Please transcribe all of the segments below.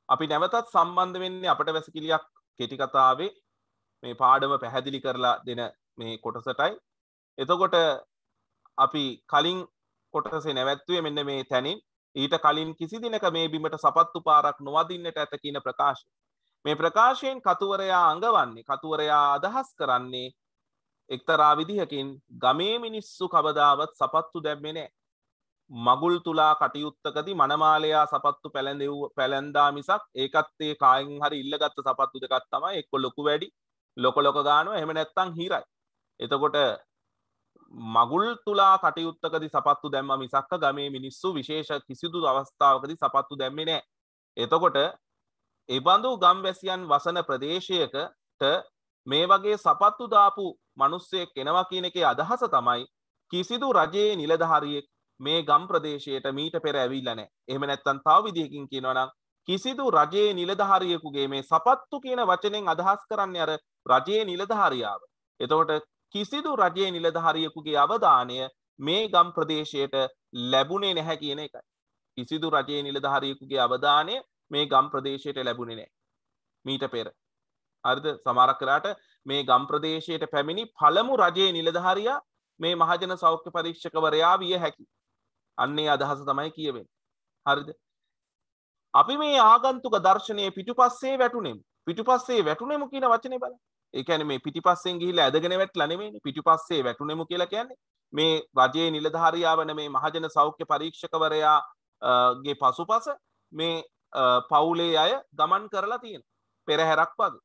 අපි නැවතත් සම්බන්ධ වෙන්නේ අපට වැසිකිළියක් කෙටි කතාවේ මේ පාඩම පැහැදිලි කරලා දෙන මේ කොටසටයි. එතකොට අපි කලින් කොටසේ නැවැත්තුවේ මෙන්න මේ තැනින්. ඊට කලින් කිසි දිනක මේ බිමට සපත්තු පාරක් නොවදින්නට ඇත කියන ප්‍රකාශය. මේ ප්‍රකාශයෙන් කතුවරයා අඟවන්නේ, කතුවරයා අදහස් කරන්නේ එක්තරා විදිහකින් ගමේ මිනිස්සු කවදාවත් සපත්තු දැම්මේ නැහැ. මගුල් තුලා කටයුත්තකදී මනමාලයා සපත්තු පැලැන්දා මිසක් ඒකත් ඒ කායෙන් හරි ඉල්ලගත්ත සපත්තු දෙකක් තමයි එක්ක ලොකු වැඩි ලොක ගානවා එහෙම නැත්නම් හිරයි. එතකොට මගුල් තුලා කටයුත්තකදී සපත්තු දැම්ම මිසක්ක ගමේ මිනිස්සු විශේෂ කිසිදු අවස්ථාවකදී සපත්තු දැම්මේ නැහැ. එතකොට ඒ බඳු ගම්වැසියන් වසන ප්‍රදේශයකට මේ වගේ සපත්තු දාපු මිනිස්සෙක් එනවා කියන එකේ අදහස තමයි කිසිදු රජයේ නිලධාරියෙක් මේ ගම් ප්‍රදේශයට මීට පෙර ඇවිල්ලා නැහැ. එහෙම නැත්නම් තව විදිහකින් කියනවා නම් කිසිදු රජයේ නිලධාරියෙකුගේ මේ සපත්තු කියන වචනෙන් අදහස් කරන්නේ අර රජයේ නිලධාරියාව. එතකොට කිසිදු රජයේ නිලධාරියෙකුගේ අවධානය මේ ගම් ප්‍රදේශයට ලැබුණේ නැහැ කියන එකයි. කිසිදු රජයේ නිලධාරියෙකුගේ අවධානය මේ ගම් ප්‍රදේශයට ලැබුණේ නැහැ මීට පෙර. හරිද? සමහරක් වෙලාවට මේ ගම් ප්‍රදේශයට පැමිණි පළමු රජයේ නිලධාරියා මේ මහජන සෞඛ්‍ය පරීක්ෂකවරයා විය හැකියි. අන්නේ අදහස තමයි කියවෙන්නේ. හරිද? අපි මේ ආගන්තුක දර්ශනයේ පිටුපස්සේ වැටුනෙමු. පිටුපස්සේ වැටුනෙමු කියන වචනේ බලන්න. ඒ කියන්නේ මේ පිටිපස්සෙන් ගිහිල්ලා ඇදගෙන වැටලා නෙමෙයිනේ. පිටුපස්සේ වැටුනෙමු කියලා කියන්නේ මේ රජයේ නිලධාරියා වන මේ මහජන සෞඛ්‍ය පරීක්ෂකවරයා ගේ පසුපස මේ පවුලේ අය ගමන් කරලා තියෙනවා. පෙරහැරක් වගේ.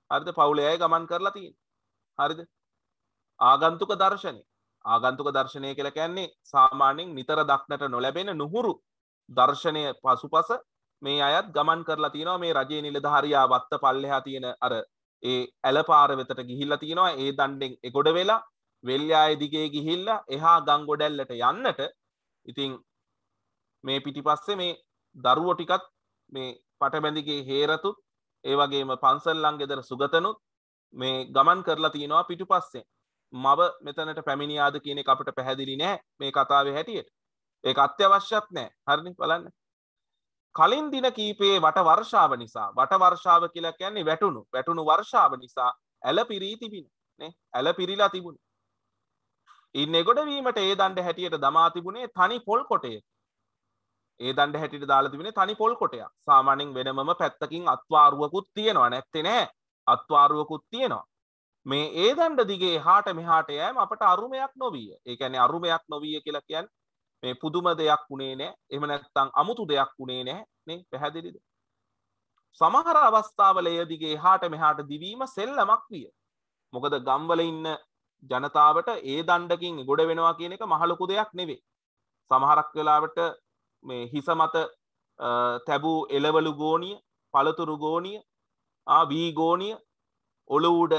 හරිද? පවුලේ අය ගමන් කරලා තියෙනවා. හරිද? ආගන්තුක දර්ශනය. ආගන්තුක දර්ශනය කියලා කියන්නේ සාමාන්‍යයෙන් නිතර දක්නට නොලැබෙන නුහුරු දර්ශනය පසුපස මේ අයත් ගමන් කරලා තියෙනවා. මේ රජයේ නිලධාරියා වත්ත පල්ලෙහා තියෙන අර ඒ ඇලපාර වෙතට ගිහිල්ලා තියෙනවා. ඒ දණ්ඩෙන් එගොඩ වෙලා වෙල්යාය දිගේ ගිහිල්ලා එහා ගම් ගොඩැල්ලට යන්නට. ඉතින් මේ පිටිපස්සේ මේ දරුවෝ ටිකත් මේ පටබැඳිගේ හේරතුත් ඒ වගේම පන්සල් ලං ගෙදර සුගතනුත් මේ ගමන් කරලා තියෙනවා පිටුපස්සේ. මව මෙතනට පැමිණියාද කියන එක අපිට පැහැදිලි නැහැ මේ කතාවේ හැටියට. ඒක අත්‍යවශ්‍යත් නැහැ. හරිනේ බලන්න. කලින් දින කීපයේ වට වර්ෂාව නිසා, වට වර්ෂාව කියලා කියන්නේ වැටුණු වර්ෂාව නිසා ඇල පිරී තිබින නේ. ඇල පිරීලා තිබුණේ. ඉන්නේ ගොඩ වීමට ඒ දණ්ඩ හැටියට දමා තිබුණේ තනි පොල් කොටයක. ඒ දණ්ඩ හැටියට දාලා තිබුණේ තනි පොල් කොටයක්. සාමාන්‍යයෙන් වෙනමම පැත්තකින් අත්වාරුවකුත් තියෙනවා නැත්තේ නෑ. අත්වාරුවකුත් තියෙනවා. මේ ඒ දණ්ඩ දිගේ එහාට මෙහාට යෑම අපට අරුමයක් නොවිය. ඒ කියන්නේ අරුමයක් නොවිය කියලා කියන්නේ මේ පුදුම දෙයක් උනේ නැහැ. එහෙම නැත්නම් අමුතු දෙයක් උනේ නැහැ නේ. පැහැදිලිද? සමහර අවස්ථාවල ඒ දිගේ එහාට මෙහාට දිවීම සෙල්ලමක් විය. මොකද ගම්වල ඉන්න ජනතාවට ඒ දණ්ඩකින් ගොඩ වෙනවා කියන එක මහ ලොකු දෙයක් නෙවෙයි. සමහරක් වෙලාවට මේ හිස මත තැබූ එළවලු ගෝණිය, පළතුරු ගෝණිය, වී ගෝණිය ඔළුව උඩ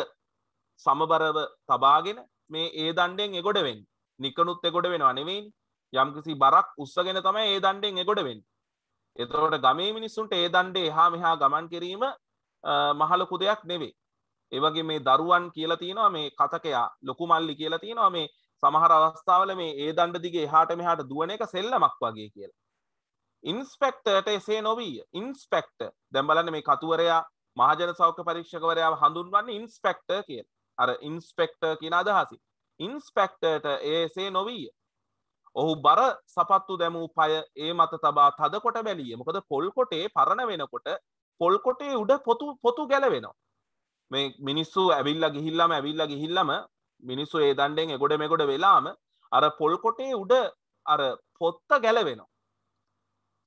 සමබරව තබාගෙන මේ ඒ දණ්ඩෙන් එගොඩ වෙන්නේ. නිකනුත් එගොඩ වෙනවා නෙවෙයිනේ. යම්කිසි බරක් උස්සගෙන තමයි ඒ දණ්ඩෙන් එගොඩ වෙන්නේ. එතකොට ගමේ මිනිස්සුන්ට ඒ දණ්ඩේ එහා මෙහා ගමන් කිරීම මහ ලොකු දෙයක් නෙවෙයි. ඒ වගේ මේ දරුවන් කියලා තියෙනවා මේ කතකයා ලොකු මල්ලි කියලා තියෙනවා මේ සමහර අවස්ථාවල මේ ඒ දණ්ඩ දිගේ එහාට මෙහාට දුවන එක සෙල්ලමක් වගේ කියලා. ඉන්ස්පෙක්ටර්ට එසේ නොවිය. ඉන්ස්පෙක්ටර් දැන් බලන්න මේ කතුවරයා මහජන සෞඛ්‍ය පරීක්ෂකවරයාව හඳුන්වන්නේ ඉන්ස්පෙක්ටර් කියලා. අර ඉන්ස්පෙක්ටර් කියන අදහසින්. ඉන්ස්පෙක්ටර්ට එසේ නොවිය. ඔහු බර සපත්තු දැමූ පය ඒ මත තබා තද කොට බැලිය. මොකද පොල් කොටේ පරණ වෙනකොට පොල් කොටේ උඩ පොතු ගැලවෙනවා. මේ මිනිස්සු ඇවිල්ලා ගිහිල්ලාම මිනිස්සු ඒ දණ්ඩෙන් එගොඩ මෙගොඩ වෙලාම අර පොල් කොටේ උඩ අර පොත්ත ගැලවෙනවා.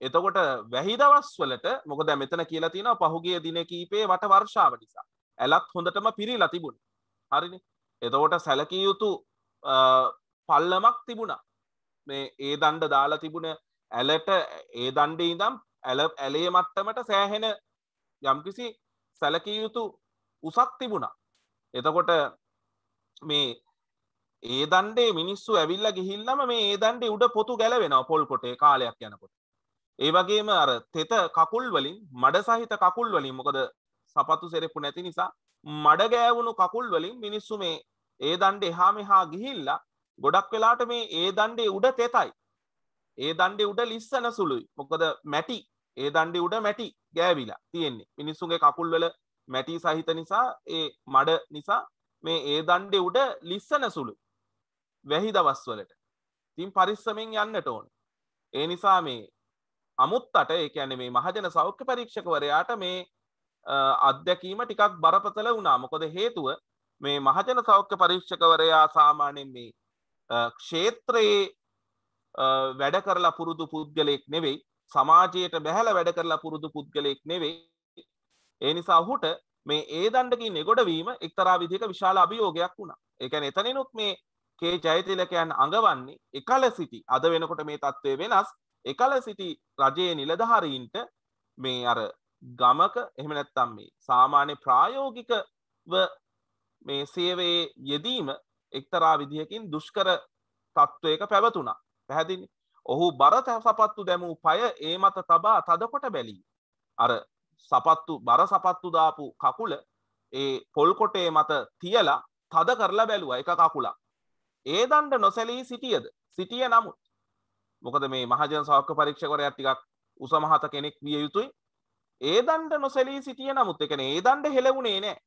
එතකොට වැහි දවස් වලට මොකද මෙතන කියලා තියෙනවා පහුගිය දින කීපේ වට වර්ෂාව නිසා ඇලත් හොඳටම පිරීලා තිබුණා. හරිනේ. එතකොට සැලකිය යුතු පල්ලමක් තිබුණා. මේ ඒ දණ්ඩ දාලා තිබුණ ඇලට ඒ දණ්ඩේ ඉඳන් ඇලේ මට්ටමට සෑහෙන යම්කිසි සැලකිය යුතු උසක් තිබුණා. එතකොට මේ ඒ දණ්ඩේ මිනිස්සු ඇවිල්ලා ගිහිල්ලාම මේ ඒ දණ්ඩේ උඩ පොතු ගැලවෙනවා පොල් කොටේ කාලයක් යනකොට. ඒ වගේම අර තෙත කකුල් වලින් මඩ සහිත කකුල් වලින් මොකද සපත්තු සෙරෙප්පු නැති නිසා මඩ ගෑවුණු කකුල් වලින් මිනිස්සු මේ ඒ දණ්ඩේ එහා මෙහා ගිහිල්ලා ගොඩක් වෙලාට මේ ඒ දණ්ඩේ උඩ තෙතයි. ඒ දණ්ඩේ උඩ ලිස්සන සුළුයි. මොකද මැටි ඒ දණ්ඩේ උඩ මැටි ගෑවිලා තියෙන්නේ. මිනිස්සුන්ගේ කකුල් වල මැටි සහිත නිසා ඒ මඩ නිසා මේ ඒ දණ්ඩේ උඩ ලිස්සන සුළු වැහි දවස් වලට. ඉතින් පරිස්සමෙන් යන්නට ඕන. ඒ නිසා මේ අමුත්තට ඒ කියන්නේ මේ මහජන සෞඛ්‍ය පරීක්ෂකවරයාට මේ අත්දැකීම ටිකක් බරපතල වුණා. මොකද හේතුව මේ මහජන සෞඛ්‍ය පරීක්ෂකවරයා සාමාන්‍යයෙන් මේ ක්ෂේත්‍රයේ වැඩ කරලා පුරුදු පුද්ගලයෙක් නෙවෙයි, සමාජයට බැහැලා වැඩ කරලා පුරුදු පුද්ගලයෙක් නෙවෙයි. ඒ නිසා ඔහුට මේ ඒ දණ්ඩකින් එගොඩවීම එක්තරා විදිහක විශාල අභියෝගයක් වුණා. ඒ කියන්නේ එතනිනුත් මේ කේ ජයතිලකයන් අඟවන්නේ එකල සිටි, අද වෙනකොට මේ තත්ත්වය වෙනස්, එකල සිටි රජයේ නිලධාරීන්ට මේ අර ගමක එහෙම නැත්නම් මේ සාමාන්‍ය ප්‍රායෝගිකව මේ සේවයේ යෙදීම එක්තරා විදිහකින් දුෂ්කර තත්ත්වයක පැවතුණා. පැහැදිලි. ඔහු බර සපත්තු දැමූ පය ඒ මත තබා තදකොට බැලී. අර බර සපත්තු දාපු කකුල ඒ පොල් කොටේ මත තියලා තද කරලා බැලුවා එක කකුලක්. ඒ දණ්ඩ නොසැලී සිටියද? සිටිය නමුත් මොකද මේ මහජන සෞඛ්‍ය පරීක්ෂකවරයා ටිකක් උස මහත කෙනෙක් විය යුතුයි. ඒ දණ්ඩ නොසැලී සිටිය නමුත් ඒ කියන්නේ ඒ දණ්ඩ හෙලවුණේ නැහැ.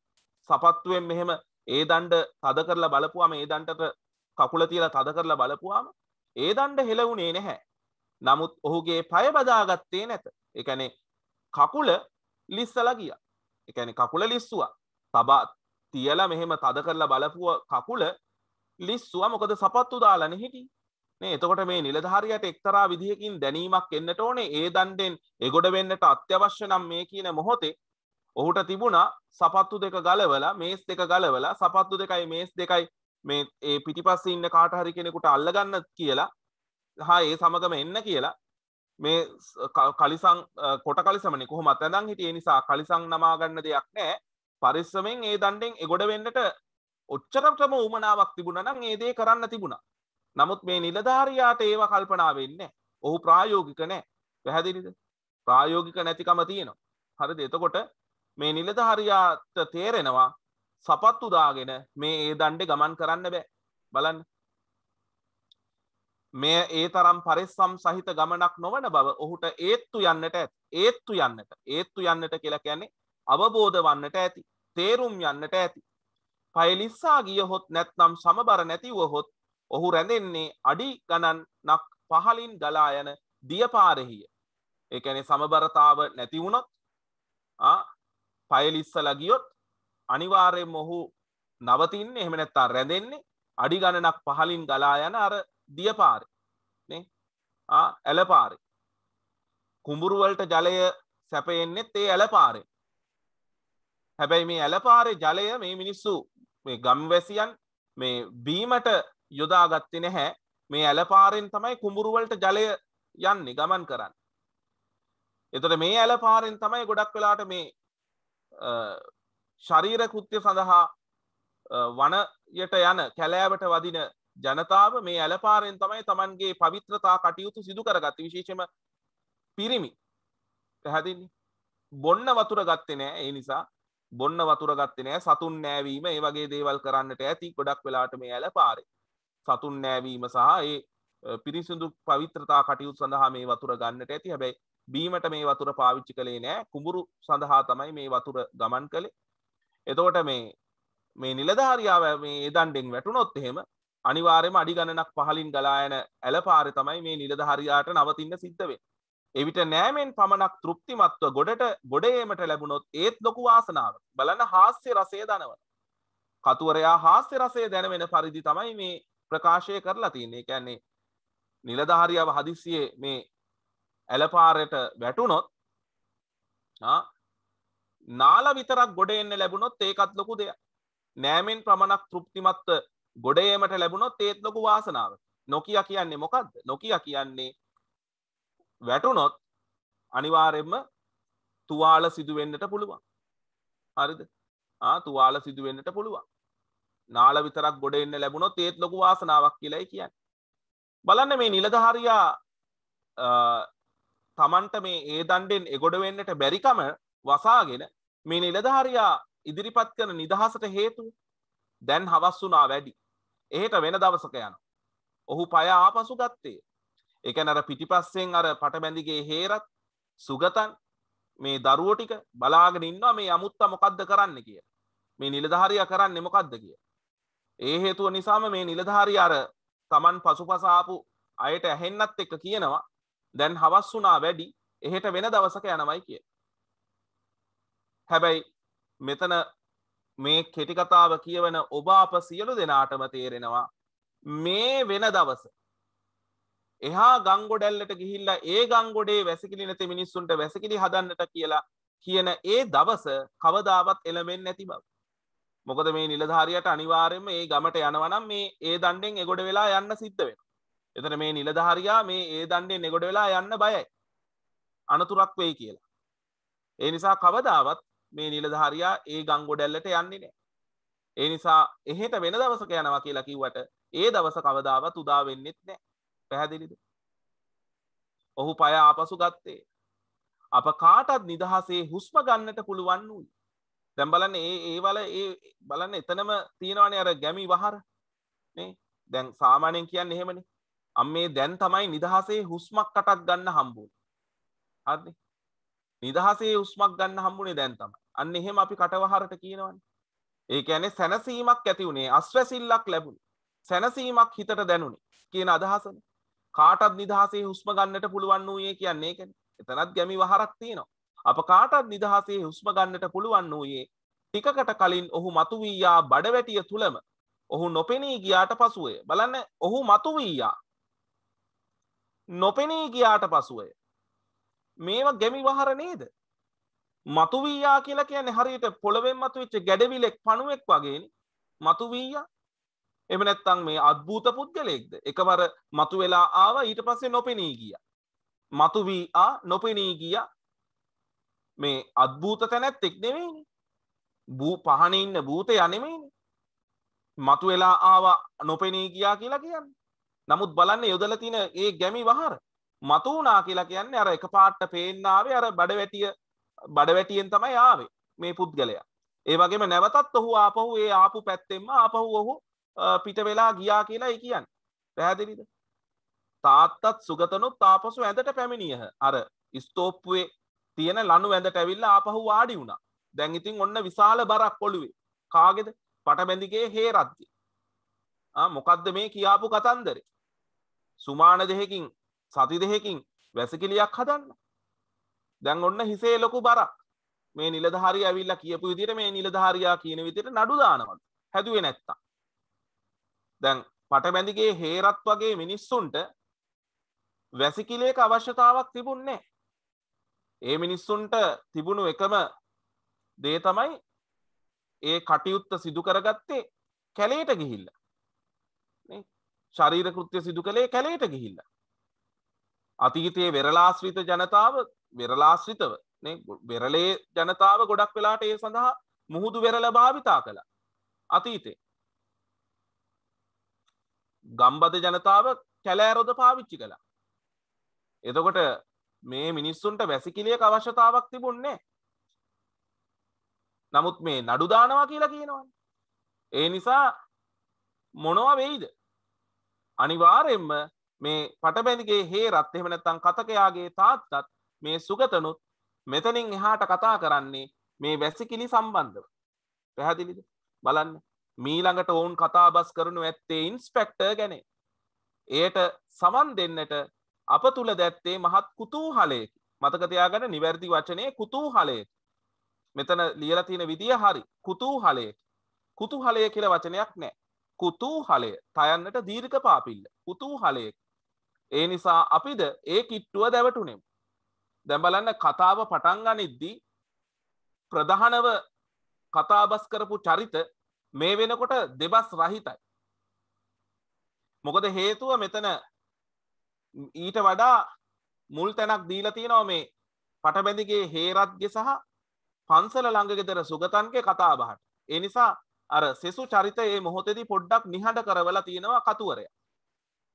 සපත්තුවෙන් මෙහෙම ඒ දණ්ඩ තද කරලා බලපුවාම ඒ දණ්ඩට කකුල තියලා තද කරලා බලපුවාම ඒ දණ්ඩ හෙලවුණේ නැහැ. නමුත් ඔහුගේ පය බදාගත්තේ නැත. ඒ කියන්නේ කකුල ලිස්සලා ගියා. ඒ කියන්නේ කකුල ලිස්සුවා. තබා තියලා මෙහෙම තද කරලා බලපුව කකුල ලිස්සුවා. මොකද සපත්තු දාලානේ හිටියේ. නේ එතකොට මේ නිලධාරියට එක්තරා විදිහකින් දැනීමක් එන්නට ඕනේ. ඒ දණ්ඩෙන් එගොඩ වෙන්නට අත්‍යවශ්‍ය නම් මේ කියන මොහොතේ ඔහුට තිබුණා සපත්තු දෙක ගලවලා, මේස් දෙක ගලවලා, සපත්තු දෙකයි මේස් දෙකයි මේ ඒ පිටිපස්සේ ඉන්න කාට හරි කෙනෙකුට අල්ලගන්න කියලා, හා ඒ සමගම එන්න කියලා මේ කලිසම් කොට කලිසමනේ කොහොමද ඇඳන් හිටියේ. නිසා කලිසම් නමා ගන්න දෙයක් නැහැ. පරිස්සමෙන් ඒ දණ්ඩෙන් එගොඩ වෙන්නට ඔච්චරටම උමනාවක් තිබුණා නම් ඒ දේ කරන්න තිබුණා. නමුත් මේ නිලධාරියාට ඒව කල්පනා වෙන්නේ නැහැ. ඔහු ප්‍රායෝගික නැහැ. පැහැදිලිද? ප්‍රායෝගික නැතිකම තියෙනවා. හරිද? එතකොට මේ නිලධාරියාට තේරෙනවා සපත්තු දාගෙන මේ ඒ දණ්ඩේ ගමන් කරන්න බෑ. බලන්න. මේ ඒ තරම් පරිස්සම් සහිත ගමනක් නොවන බව ඔහුට ඒත්තු යන්නට ඇති. ඒත්තු යන්නට කියලා කියන්නේ අවබෝධ වන්නට ඇති. තේරුම් යන්නට ඇති. පය ලිස්සා ගියහොත් නැත්නම් සමබර නැතිවහොත් ඔහු රැඳෙන්නේ අඩි ගණනක් පහලින් ගලා යන දියපාරෙහිය. ඒ කියන්නේ සමබරතාව නැති වුණොත් පය ලිස්සලා ගියොත් අනිවාර්යයෙන්ම ඔහු නවතින්නේ, එහෙම නැත්නම් රැඳෙන්නේ අඩි ගණනක් පහලින් ගලා යන අර දියපාරේ නේ. ඇලපාරේ. කුඹුරු වලට ජලය සැපෙන්නේත් ඒ ඇලපාරේ. හැබැයි මේ ඇලපාරේ ජලය මේ මිනිස්සු මේ ගම්වැසියන් මේ බීමට යොදාගත්තේ නැහැ. මේ ඇලපාරෙන් තමයි කුඹුරු වලට ජලය යන්නේ, ගමන් කරන්නේ. එතකොට මේ ඇලපාරෙන් තමයි ගොඩක් වෙලාවට මේ ශරීර කෘත්‍ය සඳහා වනයට යන කැලෑවට වදින ජනතාව මේ ඇලපාරෙන් තමයි Tamanගේ පවිත්‍රතා කටයුතු සිදු කරගත්තේ. විශේෂයෙන්ම පිරිමි. පැහැදිලි? බොන්න වතුර ගත්තේ නැහැ. ඒ නිසා බොන්න වතුර ගත්තේ නැහැ. සතුන් නෑවීම ඒ වගේ දේවල් කරන්නට ඇති ගොඩක් වෙලාවට මේ ඇලපාරේ. සතුන් නෑවීම සහ ඒ පිරිසිදු පවිත්‍රතා කටයුතු සඳහා මේ වතුර ගන්නට ඇති. හැබැයි බීමට මේ වතුර පාවිච්චි කළේ නැහැ. කුඹුරු සඳහා තමයි මේ වතුර ගමන් කළේ. එතකොට මේ නිලධාරියාව මේ දණ්ඩෙන් වැටුනොත් එහෙම අනිවාර්යයෙන්ම අඩි ගණනක් පහලින් ගලා යන ඇලපාරේ තමයි මේ නිලධාරියාට නවතින්න සිද්ධ වෙන්නේ. එවිට නෑමෙන් පමණක් තෘප්තිමත්ව ගොඩ ඒමට ලැබුණොත් ඒත් ලොකු වාසනාවක්. බලන්න හාස්‍ය රසය දනවන. කතුවරයා හාස්‍ය රසය දැනවෙන පරිදි තමයි මේ ප්‍රකාශය කරලා තියෙන්නේ. ඒ කියන්නේ නිලධාරියාව හදිස්සියේ මේ ඇලපාරට වැටුනොත් නාල විතරක් ගොඩ එන්න ලැබුණොත් ඒකත් ලොකු දෙයක්. නෑමෙන් ප්‍රමණක් තෘප්තිමත්ව ගොඩ ඒමට ලැබුණොත් ඒත් ලොකු වාසනාවක්. නොකිය කියන්නේ මොකද්ද? නොකිය කියන්නේ වැටුනොත් අනිවාර්යයෙන්ම තුවාල සිදු වෙන්නට පුළුවන්. හරිද? තුවාල සිදු වෙන්නට පුළුවන්. නාල විතරක් ගොඩ එන්න ලැබුණොත් ඒත් ලොකු වාසනාවක් කියලායි කියන්නේ. බලන්න මේ නිලධාරියා තමන්ට මේ ඒ දණ්ඩෙන් එගොඩ වෙන්නට බැරිකම වසාගෙන මේ නිලධාරියා ඉදිරිපත් කරන නිදහසට හේතුව දැන් හවස් වුණා වැඩි. එහෙට වෙන දවසක යනවා. ඔහු පය ආපසු ගත්තේ. ඒ කියන්නේ අර පිටිපස්සෙන් අර පටබැඳිගේ හේරත් සුගතන් මේ දරුවෝ ටික බලාගෙන ඉන්නවා මේ අමුත්තා මොකද්ද කරන්නේ කියලා. මේ නිලධාරියා කරන්නේ මොකද්ද කියලා. ඒ හේතුව නිසාම මේ නිලධාරියා අර Taman පසුපස ආපු අයට ඇහෙන්නත් එක්ක කියනවා දැන් හවස් වුණා වැඩි එහෙට වෙන දවසක යනවයි කියලා. හැබැයි මෙතන මේ කෙටි කතාව කියවන ඔබ අප සියලු දෙනාටම තේරෙනවා මේ වෙන දවස එහා ගංගොඩැල්ලට ගිහිල්ලා ඒ ගංගොඩේ වැසිකිලි නැති මිනිස්සුන්ට වැසිකිලි හදන්නට කියලා කියන ඒ දවස කවදාවත් එළඹෙන්නේ නැති බව. මොකද මේ නිලධාරියට අනිවාර්යයෙන්ම ඒ ගමට යනවා නම් මේ ඒ දණ්ඩෙන් එගොඩ වෙලා යන්න සිද්ධ වෙනවා. එතන මේ නිලධාරියා මේ ඒ දණ්ඩෙන් එගොඩ වෙලා යන්න බයයි. අනතුරක් වෙයි කියලා. ඒ නිසා කවදාවත් මේ නිලධාරියා ඒ ගංගොඩැල්ලට යන්නේ නැහැ. ඒ නිසා එහෙට වෙන දවසක යනවා කියලා කිව්වට ඒ දවස කවදාවත් උදා වෙන්නෙත් නැහැ. පැහැදිලිද? ඔහු පය ආපසු ගත්තේ. අප කාටත් නිදහසේ හුස්ම ගන්නට පුළුවන් වූ. දැන් බලන්න ඒ බලන්න එතනම තියෙනවනේ අර ගැමි වහර නේ. දැන් සාමාන්‍යයෙන් කියන්නේ එහෙමනේ. අම්මේ දැන් තමයි නිදහසේ හුස්මක් කටක් ගන්න හම්බුනේ. හරිනේ. නිදහසේ හුස්මක් ගන්න හම්බුනේ දැන් තමයි. අන්න එහෙම අපි කටවහරට කියනවනේ. ඒ කියන්නේ සැනසීමක් ඇති උනේ, අස්වැසිල්ලක් ලැබුණේ. සැනසීමක් හිතට දැනුනේ කියන අදහසනේ. කාටත් නිදහසේ හුස්ම ගන්නට පුළුවන් වූයේ කියන්නේ ඒකනේ. එතනත් ගැමි වහරක් තියෙනවා. අප කාටත් නිදහසේ හුස්ම ගන්නට පුළුවන් වූයේ ටිකකට කලින් ඔහු මතුවී යා බඩවැටිය තුලම ඔහු නොපෙනී ගියාට පසුවය. බලන්න ඔහු මතුවී යා නොපෙනී ගියාට පසුවය. මේවා ගැමි වහර නේද? මතුවී යා කියලා කියන්නේ හරියට පොළවෙන් මතුවෙච්ච ගැඩවිලෙක් පණුවෙක් වගේනේ. මතුවී යා. එහෙම නැත්නම් මේ අద్භූත පුද්ගලයෙක්ද? එකවර මතුවෙලා ආවා ඊට පස්සේ නොපෙනී ගියා. මතුවී ආ නොපෙනී ගියා. මේ අద్භූත තැනැත්තෙක් නෙවෙයිනේ. පහනේ ඉන්න භූතයා නෙමෙයිනේ. මතුවෙලා ආවා නොපෙනී ගියා කියලා කියන්නේ. නමුත් බලන්න යොදලා තියෙන ඒ ගැමි වහර මතු වුණා කියලා කියන්නේ අර එකපාරට පේන්න ආවේ අර බඩවැටියෙන් තමයි ආවේ මේ පුද්ගලයා. ඒ වගේම නැවතත් ඔහු ආපහු ඒ ආපු පැත්තෙන්ම ආපහු ඔහු පිට වෙලා ගියා කියලා ඒ කියන්නේ. පැහැදිලිද? තාත්තත් සුගතනුත් ආපසු ඇඳට පැමිණියහ. අර ස්තෝප්පුවේ තියෙන ලණු ඇඳට ඇවිල්ලා ආපහු වාඩි වුණා. දැන් ඉතින් ඔන්න විශාල බරක් ඔළුවේ. කාගේද? පටබැඳිගේ හේරත්ගේ. මොකද්ද මේ කියාපු කතන්දරේ? සුමාන දෙකකින් සති දෙකකින් වැසිකිලියක් හදන්න. දැන් ඔන්න හිසේ ලොකු බරක්. මේ නිලධාරියා ඇවිල්ලා කියපු විදිහට මේ නිලධාරියා කියන විදිහට නඩු දානවා. හැදුවේ නැත්තම්. දැන් පටබැඳිගේ හේරත් වගේ මිනිස්සුන්ට වැසිකිළියක අවශ්‍යතාවක් තිබුණේ නැහැ. ඒ මිනිස්සුන්ට තිබුණු එකම දේ තමයි ඒ කටයුත්ත සිදු කරගත්තේ කැලේට ගිහිල්ලා. නේ? ශරීර කෘත්‍ය සිදු කළේ කැලේට ගිහිල්ලා. අතීතයේ වෙරළාශ්‍රිත ජනතාව වෙරළාශ්‍රිතව නේ වෙරළේ ජනතාව ගොඩක් වෙලාට ඒ සඳහා මුහුදු වෙරළ භාවිතා කළා. අතීතේ ගම්බද ජනතාව කැලෑරොද පාවිච්චි කළා. එතකොට මේ මිනිස්සුන්ට වැසිකිළියක අවශ්‍යතාවක් තිබුණේ. නමුත් මේ නඩු දානවා කියලා කියනවනේ. ඒ නිසා මොනවා වෙයිද? අනිවාර්යෙන්ම මේ පටබැඳිගේ හේරත් එහෙම නැත්නම් කතකයාගේ තාත්තත් මේ සුගතනුත් මෙතනින් එහාට කතා කරන්නේ මේ වැසිකිලි සම්බන්ධව. පැහැදිලිද? බලන්න. මීළඟට වුන් කතාබස් කරනු ඇත්තේ ඉන්ස්පෙක්ටර් ගැන. එයට සමන් දෙන්නට අප තුල දැත්තේ මහත් කුතූහලයකි. මතක තියාගන්න නිවැරදි වචනේ කුතූහලයකි. මෙතන ලියලා තියෙන විදිය හරි. කුතූහලයකි. කුතූහලය කියලා වචනයක් නැහැ. කුතූහලය තයන්නට දීර්ඝ පාපිල්ල. කුතූහලයකි. ඒ නිසා අපිද ඒ කිට්ටුව දැවටුනෙමු. දැන් බලන්න කතාව පටන් ගනිද්දී ප්‍රධානව කතාබස් කරපු චරිත මේ වෙනකොට දෙබස් රහිතයි. මොකද හේතුව මෙතන ඊට වඩා මුල් තැනක් දීලා තියෙනවා මේ පටබැඳිගේ හේරත්ගේ සහ පන්සල ළඟ ගෙදර සුගතන්ගේ කතා බහට. ඒ නිසා අර සෙසු චරිතය මේ මොහොතේදී පොඩ්ඩක් නිහඬ කරවලා තියෙනවා කතුවරයා.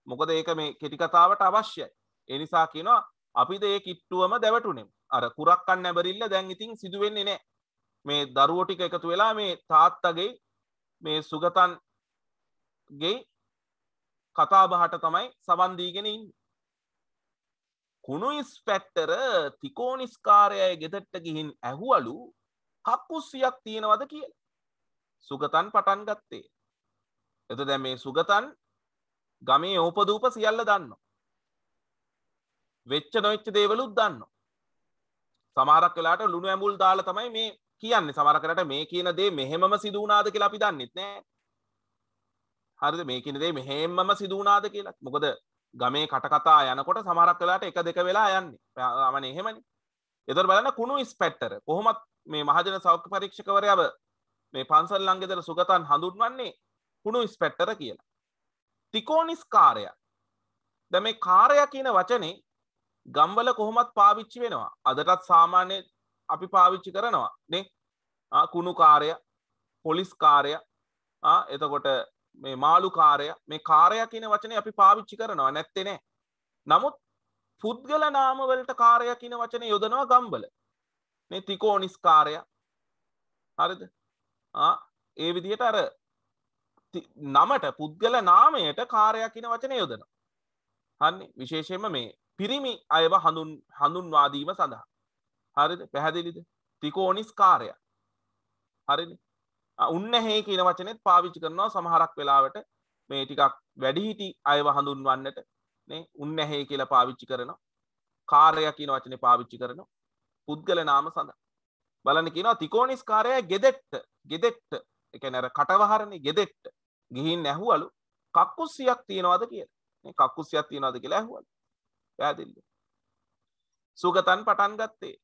මොකද ඒක මේ කෙටි කතාවට අවශ්‍යයි. ඒ නිසා කියනවා අපිද ඒ කිට්ටුවම දැවටුනෙමු. අර කුරක්කන් නැබරිල්ල දැන් ඉතින් සිදු වෙන්නේ නැහැ. මේ දරුවෝ ටික එකතු වෙලා මේ තාත්තගේ මේ සුගතන්ගේ කතා බහට තමයි සවන් දීගෙන ඉන්නේ. කුණු ඉස්පැට්ටර තිකෝනිස්කාරයයි ගෙදරට ගිහින් ඇහුවලු කක්කුස්සියක් තියෙනවද කියලා. සුගතන් පටන් ගත්තේ. එතකොට දැන් මේ සුගතන් ගමේ ඕපදූප සියල්ල දන්නවා. වෙච්ච නොවෙච්ච දේවලුත් දන්නවා. සමහරක් වෙලාවට ලුණු ඇඹුල් දාලා තමයි මේ කියන්නේ. සමහරක් වෙලාවට මේ කියන දේ මෙහෙමම සිදු වුණාද කියලා අපි දන්නෙත් නෑ. හරිද? මේ කියන දේ මෙහෙමම සිදු වුණාද කියලා. මොකද ගමේ කටකතා යනකොට සමහරක් වෙලාවට එක දෙක වෙලා යන්නේ. ආමනේ එහෙමනේ. ඒතර බලන්න කුණු ඉස්පැට්ටර කොහොමත් මේ මහජන සෞඛ්‍ය පරීක්ෂකවරයාව මේ පන්සල් ළඟදර සුගතන් හඳුන්වන්නේ කුණු ඉස්පැට්ටර කියලා. තිකෝනිස් කාර්යය. දැන් මේ කාර්යය කියන වචනේ ගම්වල කොහොමත් පාවිච්චි වෙනවා. අදටත් සාමාන්‍ය අපි පාවිච්චි කරනවා නේ. කුණු කාර්යය, පොලිස් කාර්යය, එතකොට මේ මාළු කාර්යය, මේ කාර්යය කියන වචනේ අපි පාවිච්චි කරනවා නැත්තේ නෑ. නමුත් පුද්ගල නාම වලට කාර්යය කියන වචනේ යොදනවා ගම්වල. මේ තිකෝනිස් කාර්යය. හරිද? ඒ විදිහට අර නමට පුද්ගල නාමයට කාර්යය කියන වචනේ යොදනවා. හරිනේ. විශේෂයෙන්ම මේ පිරිමි අයව හඳුන්වා දීම සඳහා. හරිද? පැහැදිලිද? තිකෝනිස් කාර්යය. හරිනේ. උන්නැහේ කියන වචනේත් පාවිච්චි කරනවා සමහරක් වෙලාවට මේ ටිකක් වැඩිහිටි අයව හඳුන්වන්නට නේ උන්නැහේ කියලා පාවිච්චි කරනවා. කාර්යය කියන වචනේ පාවිච්චි කරනවා. පුද්ගල නාම සඳහා. බලන්න කියනවා තිකෝනිස් කාර්යය ගෙදෙට්ට. ගෙදෙට්ට. ඒ කියන්නේ අර කටවහරනේ ගෙදෙට්ට. ගිහින් ඇහුවලු කක්කුස්සියක් තියනවද කියලා. මේ කක්කුස්සියක් තියනවද කියලා ඇහුවලු. පැහැදිලිද? සුගතන් පටන් ගත්තේ.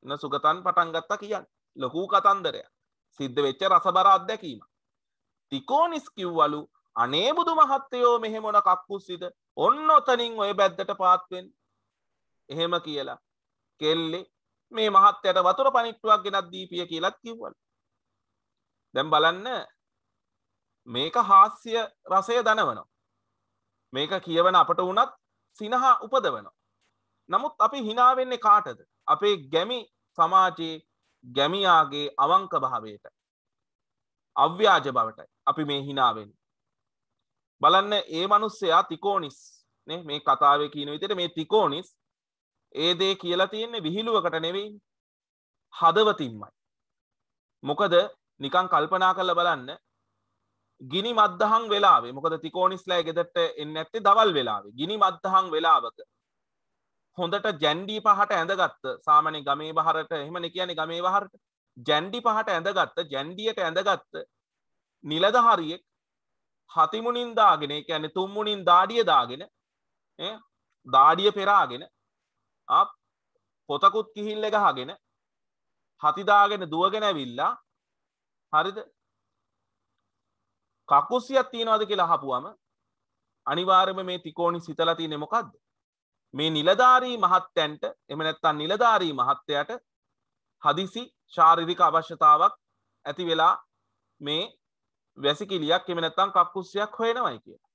සුගතන් පටන් ගත්තා කියන්නේ ලොකු කතන්දරයක්. සිද්ධ වෙච්ච රසබර අත්දැකීම. තිකෝනිස් කිව්වලු අනේ බුදු මහත්තයෝ මෙහෙ මොන කක්කුස්සිද? ඔන්න ඔතනින් ඔය බැද්දට පාත් වෙන්න. එහෙම කියලා කෙල්ලේ මේ මහත්තයට වතුර පණිට්ටුවක් ගෙනත් දීපිය කියලාත් කිව්වලු. දැන් බලන්න මේක හාස්‍ය රසය දනවනවා. මේක කියවන අපට වුණත් සිනහ උපදවනවා. නමුත් අපි hina වෙන්නේ කාටද? අපේ ගැමි සමාජයේ ගැමියාගේ අවංක භාවයට, අව්‍යාජ බවට අපි මේ hina වෙන්නේ. බලන්න ඒ මිනිස්සයා තිකෝනිස් නේ මේ කතාවේ කියන විදිහට මේ තිකෝනිස් ඒ දේ කියලා තියෙන්නේ විහිළුවකට නෙවෙයි, හදවතින්මයි. මොකද නිකන් කල්පනා කරලා බලන්න ගිනි මද්දහන් වෙලාවේ, මොකද තිකෝනිස්ලා ගෙදරට එන්නේ නැත්තේ දවල් වෙලාවේ. ගිනි මද්දහන් වෙලාවක හොඳට ජැන්ඩි පහට ඇඳගත්ත, සාමාන්‍ය ගමේ බහරට එහෙමනේ කියන්නේ, ගමේ බහරට ජැන්ඩි පහට ඇඳගත්ත, ජැන්ඩියට ඇඳගත්ත නිලධාරියෙක් හතිමුණින් දාගෙන, ඒ කියන්නේ තුන්මුණින් දාඩිය දාගෙන දාඩිය පෙරාගෙන පොතකුත් කිහිල්ල ගහගෙන හති දාගෙන දුවගෙන ඇවිල්ලා, හරිද, කකුස්සියක් තියනවාද කියලා අහපුවම අනිවාර්යයෙන්ම මේ තිකෝනිස් හිතලා තියෙන්නේ මොකද්ද? මේ නිලධාරී මහත්තයන්ට එහෙම නැත්නම් නිලධාරී මහත්තයාට හදිසි ශාරීරික අවශ්‍යතාවක් ඇති වෙලා මේ වැසිකිළියක් එහෙම නැත්නම් කක්කුස්සියක් හොයනවයි කියලා.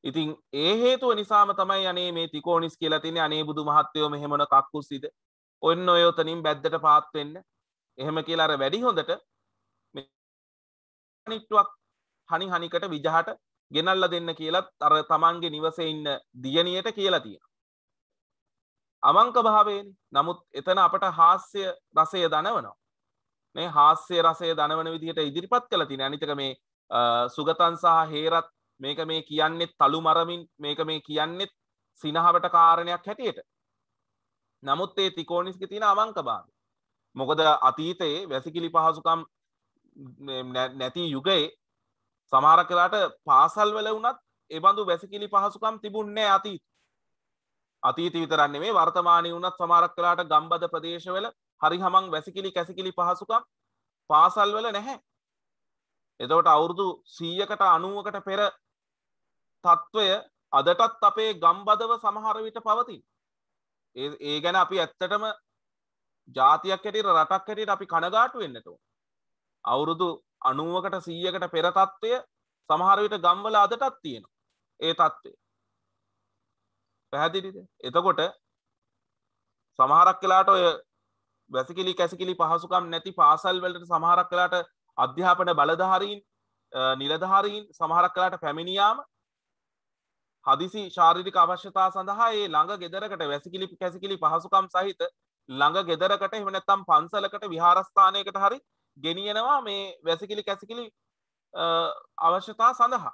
ඉතින් ඒ හේතුව නිසාම තමයි අනේ මේ තිකෝනිස් කියලා තින්නේ අනේ බුදු මහත්තයෝ මෙහෙම මොන කක්කුස්සිද? ඔන්න ඔය උතනින් බැද්දට පාත් වෙන්න. එහෙම කියලා අර වැඩි හොඳට මේ අනිට්ටුවක් හනි හනිකට විජහට ගෙනල්ලා දෙන්න කියලත් අර තමන්ගේ නිවසේ ඉන්න දියණියට කියලා තියෙනවා. අවංක භාවයෙන්. නමුත් එතන අපට හාස්‍ය රසය දනවනවා. මේ හාස්‍ය රසය දනවන විදිහට ඉදිරිපත් කළා තියෙන. අනිතක මේ සුගතන් සහ හේරත් මේක මේ කියන්නේ තලු මරමින්, මේක මේ කියන්නේ සිනහවට කාරණයක් හැටියට. නමුත් ඒ තිකෝනිස්ගේ තියෙන අවංක භාවය. මොකද අතීතයේ වැසිකිලි පහසුකම් නැති යුගයේ සමහරක් වෙලාවට පාසල් වල වුණත් ඒ බඳු වැසිකිලි පහසුකම් තිබුණේ නැහැ අතීත විතරක් නෙමෙයි වර්තමානයේ වුණත් සමහරක් වෙලාවට ගම්බද ප්‍රදේශවල හරිහමං වැසිකිලි කැසිකිලි පහසුකම් පාසල් වල නැහැ. එතකොට අවුරුදු 100කට 90කට පෙර තත්වය අදටත් අපේ ගම්බදව සමහර විට පවතින. ඒ ගැන අපි ඇත්තටම ජාතියක් හැටියට, රටක් හැටියට අපි කනගාටු වෙන්නට ඕන. අවුරුදු 90කට 100කට පෙර තත්ත්වය සමහර විට ගම්වල අදටත් තියෙනවා. ඒ තත්ත්වය. පැහැදිලිද? එතකොට සමහරක් වෙලාවට ඔය වැසිකිලි කැසිකිලි පහසුකම් නැති පාසල් වලට සමහරක් වෙලාවට අධ්‍යාපන බලධාරීන්, නිලධාරීන් සමහරක් වෙලාවට පැමිණියාම හදිසි ශාරීරික අවශ්‍යතා සඳහා ඒ ළඟ ගෙදරකට වැසිකිලි කැසිකිලි පහසුකම් සහිත ළඟ ගෙදරකට එහෙම නැත්නම් පන්සලකට විහාරස්ථානයකට හරි ගෙනියනවා මේ වැසිකිලි කැසිකිලි අවශ්‍යතා සඳහා.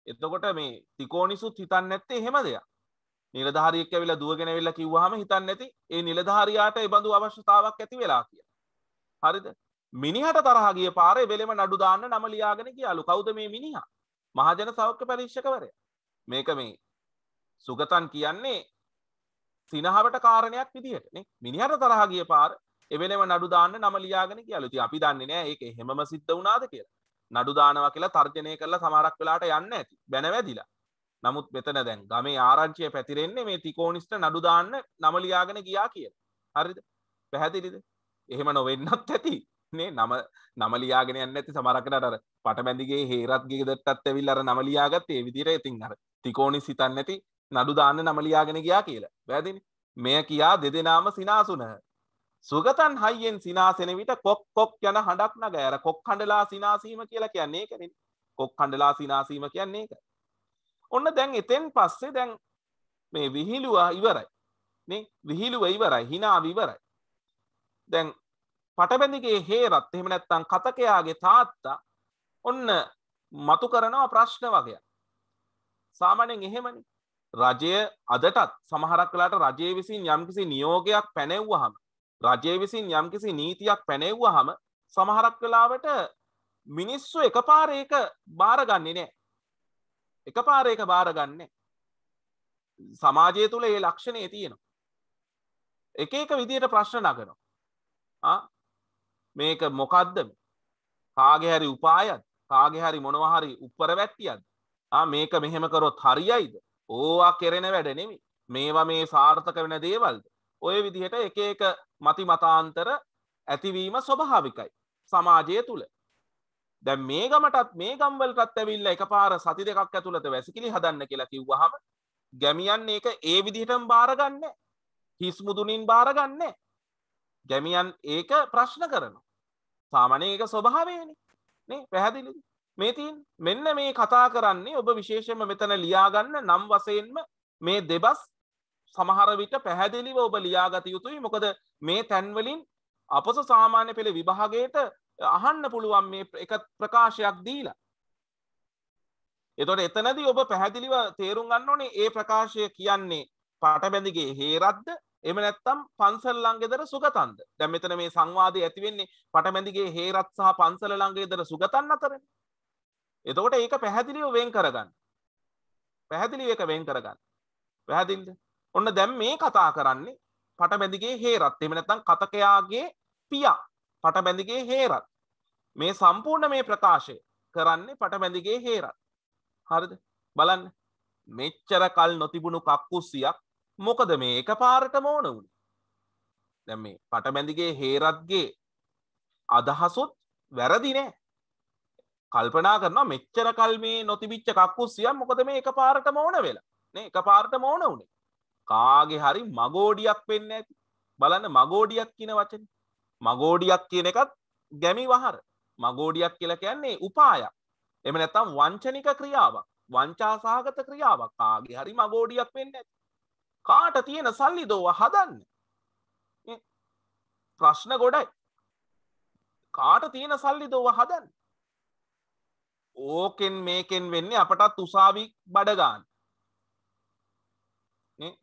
එතකොට මේ තිකෝනිසුත් හිතන්නේ නැත්තේ එහෙම දෙයක්. නිලධාරියෙක් ඇවිල්ලා දුවගෙන ඇවිල්ලා කිව්වහම හිතන්නේ නැති ඒ නිලධාරියාට ඒ බඳු අවශ්‍යතාවක් ඇති වෙලා කියලා. හරිද? මිනිහට තරහ ගිය පාරේ වෙලෙම නඩු දාන්න නම ලියාගෙන ගියාලු. කවුද මේ මිනිහා? මහජන සෞඛ්‍ය පරීක්ෂකවරයා. මේක මේ සුගතන් කියන්නේ සිනහවට කාරණයක් විදිහට නේ. මිනිහට තරහ ගිය පාර එවෙලෙම නඩු දාන්න නම ලියාගෙන ගියාලු. ඉතින් අපි දන්නේ නැහැ ඒක එහෙමම සිද්ධ වුණාද කියලා. නඩු දානවා කියලා තර්ජනය කරලා සමහරක් වෙලාවට යන්නේ නැති. බැන වැදිලා. නමුත් මෙතන දැන් ගමේ ආරංචිය පැතිරෙන්නේ මේ තිකෝනිස්ට නඩු දාන්න නම ලියාගෙන ගියා කියලා. හරිද? පැහැදිලිද? එහෙම නොවෙන්නත් ඇති. නේ නම ලියාගෙන යන්නේ නැති සමහරකට අර පටබැඳිගේ හේරත්ගේ ගෙදරටත් ඇවිල්ලා අර නම ලියාගත්තේ ඒ විදිහට. ඉතින් අර තිකෝනිස් හිතන්නේ නැති නඩු දාන්න නම ලියාගෙන ගියා කියලා. වැදිනේ. මෙය කියා දෙදෙනාම සිනාසුනහ. සුගතන් හයියෙන් සිනාසෙන විට කොක් කොක් යන හඬක් නගයි. අර කොක් හඬලා සිනාසීම කියලා කියන්නේ ඒකනේ. කොක් හඬලා සිනාසීම කියන්නේ ඒක. ඔන්න දැන් එතෙන් පස්සේ දැන් මේ විහිළුව ඉවරයි. නේ විහිළුව ඉවරයි. හිනාව ඉවරයි. දැන් පටබැඳිගේ හේරත් එහෙම නැත්නම් කතකයාගේ තාත්තා ඔන්න මතු කරනවා ප්‍රශ්න වගේක්. සාමාන්‍යයෙන් එහෙමනේ. රජය අදටත් සමහරක් වෙලාවට රජය විසින් යම්කිසි නියෝගයක් පැනෙව්වහම රජය විසින් යම්කිසි නීතියක් පැනෙව්වහම සමහරක් වෙලාවට මිනිස්සු එකපාරේ ඒක බාරගන්නේ නැහැ. එකපාරේ ඒක බාරගන්නේ. සමාජය තුල ඒ ලක්ෂණේ තියෙනවා. එක එක විදියට ප්‍රශ්න නගනවා. මේක මොකද්ද? කාගේ හරි උපායද? කාගේ හරි මොනවා හරි උත්තර වැට්ටියද? මේක මෙහෙම කරොත් හරියයිද? ඕවා කෙරෙන වැඩ නෙමෙයි. මේවා මේ සාර්ථක වෙන දේවල්ද? ඔය විදිහට එක එක මති මතාන්තර ඇතිවීම ස්වභාවිකයි සමාජය තුල. දැන් මේ ගමටත් මේ ගම්වලටත් ඇවිල්ලා එකපාර සති දෙකක් ඇතුළත වැසිකිලි හදන්න කියලා කිව්වහම ගැමියන් ඒක ඒ විදිහටම බාරගන්නේ. හිස් මුදුනින් බාරගන්නේ. ගැමියන් ඒක ප්‍රශ්න කරනවා. සාමාන්‍යයෙන් ඒක ස්වභාවයනේ. නේ පැහැදිලිද? මේ තියෙන මෙන්න මේ කතා කරන්නේ ඔබ විශේෂයෙන්ම මෙතන ලියා ගන්න නම් වශයෙන්ම මේ දෙබස් සමහර විට පැහැදිලිව ඔබ ලියාගත යුතුයි. මොකද මේ තැන් වලින් අපොස සාමාන්‍ය පෙළ විභාගයට අහන්න පුළුවන් මේ එක ප්‍රකාශයක් දීලා. එතකොට එතනදී ඔබ පැහැදිලිව තේරුම් ගන්න ඕනේ ඒ ප්‍රකාශය කියන්නේ පාටබැඳිගේ හේරත්ද එහෙම නැත්නම් පන්සල් ළඟ සුගතන්ද? දැන් මෙතන මේ සංවාදය ඇති වෙන්නේ පටබැඳිගේ හේරත් සහ පන්සල ළඟ සුගතන් අතරනේ. එතකොට ඒක පැහැදිලිව වෙන් කරගන්න. පැහැදිලිව ඒක වෙන් කරගන්න. පැහැදිලිද? ඔන්න දැන් මේ කතා කරන්නේ පටබැඳිගේ හේරත්. එහෙම නැත්නම් කතකයාගේ පියා පටබැඳිගේ හේරත්. මේ සම්පූර්ණ මේ ප්‍රකාශය කරන්නේ පටබැඳිගේ හේරත්. හරිද? බලන්න. මෙච්චර කල් නොතිබුණු කක්කුස්සියක් මොකද මේ එකපාරටම ඕන වුණේ? දැන් මේ පටබැඳිගේ හේරත්ගේ අදහසොත් වැරදි නෑ. කල්පනා කරනවා මෙච්චර කල් මේ නොතිබිච්ච කක්කුස්සියක් මොකද මේ එකපාරටම ඕන වෙලා? නේ එකපාරටම ඕන වුණේ. කාගේ හරි මගෝඩියක් වෙන්න ඇති. බලන්න මගෝඩියක් කියන වචනේ. මගෝඩියක් කියන එකත් ගැමි වහර. මගෝඩියක් කියලා කියන්නේ උපායක්. එහෙම නැත්නම් වංචනික ක්‍රියාවක්. වංචා සහගත ක්‍රියාවක්. කාගේ හරි මගෝඩියක් වෙන්න ඇති. කාට තියෙන සල්ලි දෝව හදන්න? ප්‍රශ්න ගොඩයි. කාට තියෙන සල්ලි දෝව හදන්න? ඕකෙන් මේකෙන් වෙන්නේ අපටත් උසාවි බඩ ගන්න. නේ?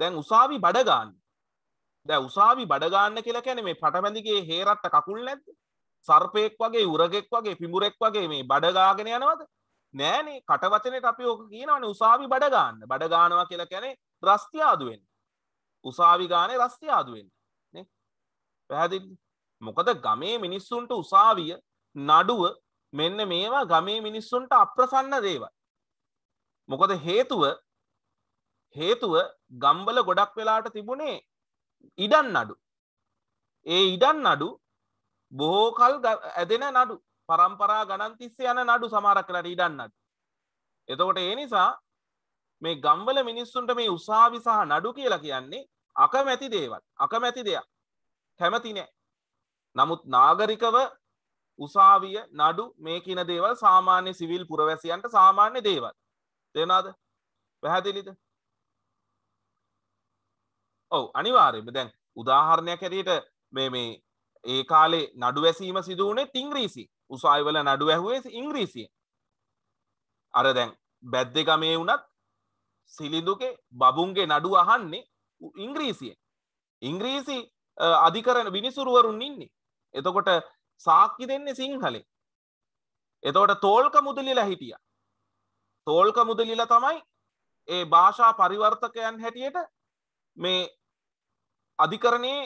දැන් උසාවි බඩ ගන්න. දැන් උසාවි බඩ ගන්න කියලා කියන්නේ මේ පටබැඳිගේ හේරත්ත කකුල් නැද්ද? සර්පෙක් වගේ උරගෙක් වගේ පිඹුරෙක් වගේ මේ බඩ ගාගෙන යනවද? නෑනේ. කට වචනෙට අපි ඕක කියනවනේ උසාවි බඩ ගන්න. බඩ ගන්නවා කියලා කියන්නේ රස්තියාදු වෙන්න. උසාවි ගානේ රස්තියාදු වෙන්න. නේ? පැහැදිලිද? මොකද ගමේ මිනිස්සුන්ට උසාවිය නඩුව මෙන්න මේවා ගමේ මිනිස්සුන්ට අප්‍රසන්න දේවල්. මොකද හේතුව ගම්වල ගොඩක් වෙලාට තිබුණේ ඉඩම් නඩු. ඒ ඉඩම් නඩු බොහෝ කල් ඇදෙන නඩු. පරම්පරා ගණන් තිස්සේ යන නඩු සමහරක් වෙලාට ඉඩම් නඩු. එතකොට ඒ නිසා මේ ගම්වල මිනිස්සුන්ට මේ උසාවි සහ නඩු කියලා කියන්නේ අකමැති දේවල්. අකමැති දෙයක්. කැමති නෑ. නමුත් නාගරිකව උසාවිය නඩු මේ කියන දේවල් සාමාන්‍ය සිවිල් පුරවැසියන්ට සාමාන්‍ය දේවල්. තේරුණාද? පැහැදිලිද? ඔව් අනිවාර්යයෙන්ම. දැන් උදාහරණයක් ඇටියට මේ ඒ කාලේ නඩු වැසීම සිදු වුණේ ඉංග්‍රීසියෙන්. උසාවි වල නඩු ඇහුවේ ඉංග්‍රීසියෙන්. අර දැන් බැද්දේ ගමේ වුණත් සිලිඳුගේ බබුන්ගේ නඩුව අහන්නේ ඉංග්‍රීසියෙන්. ඉංග්‍රීසි අධිකරණ විනිසුරුවරුන් ඉන්නේ. එතකොට සාක්ෂි දෙන්නේ සිංහලෙන්. එතකොට තෝල්ක මුදලිලා හිටියා. තෝල්ක මුදලිලා තමයි ඒ භාෂා පරිවර්තකයන් හැටියට මේ අධිකරණයේ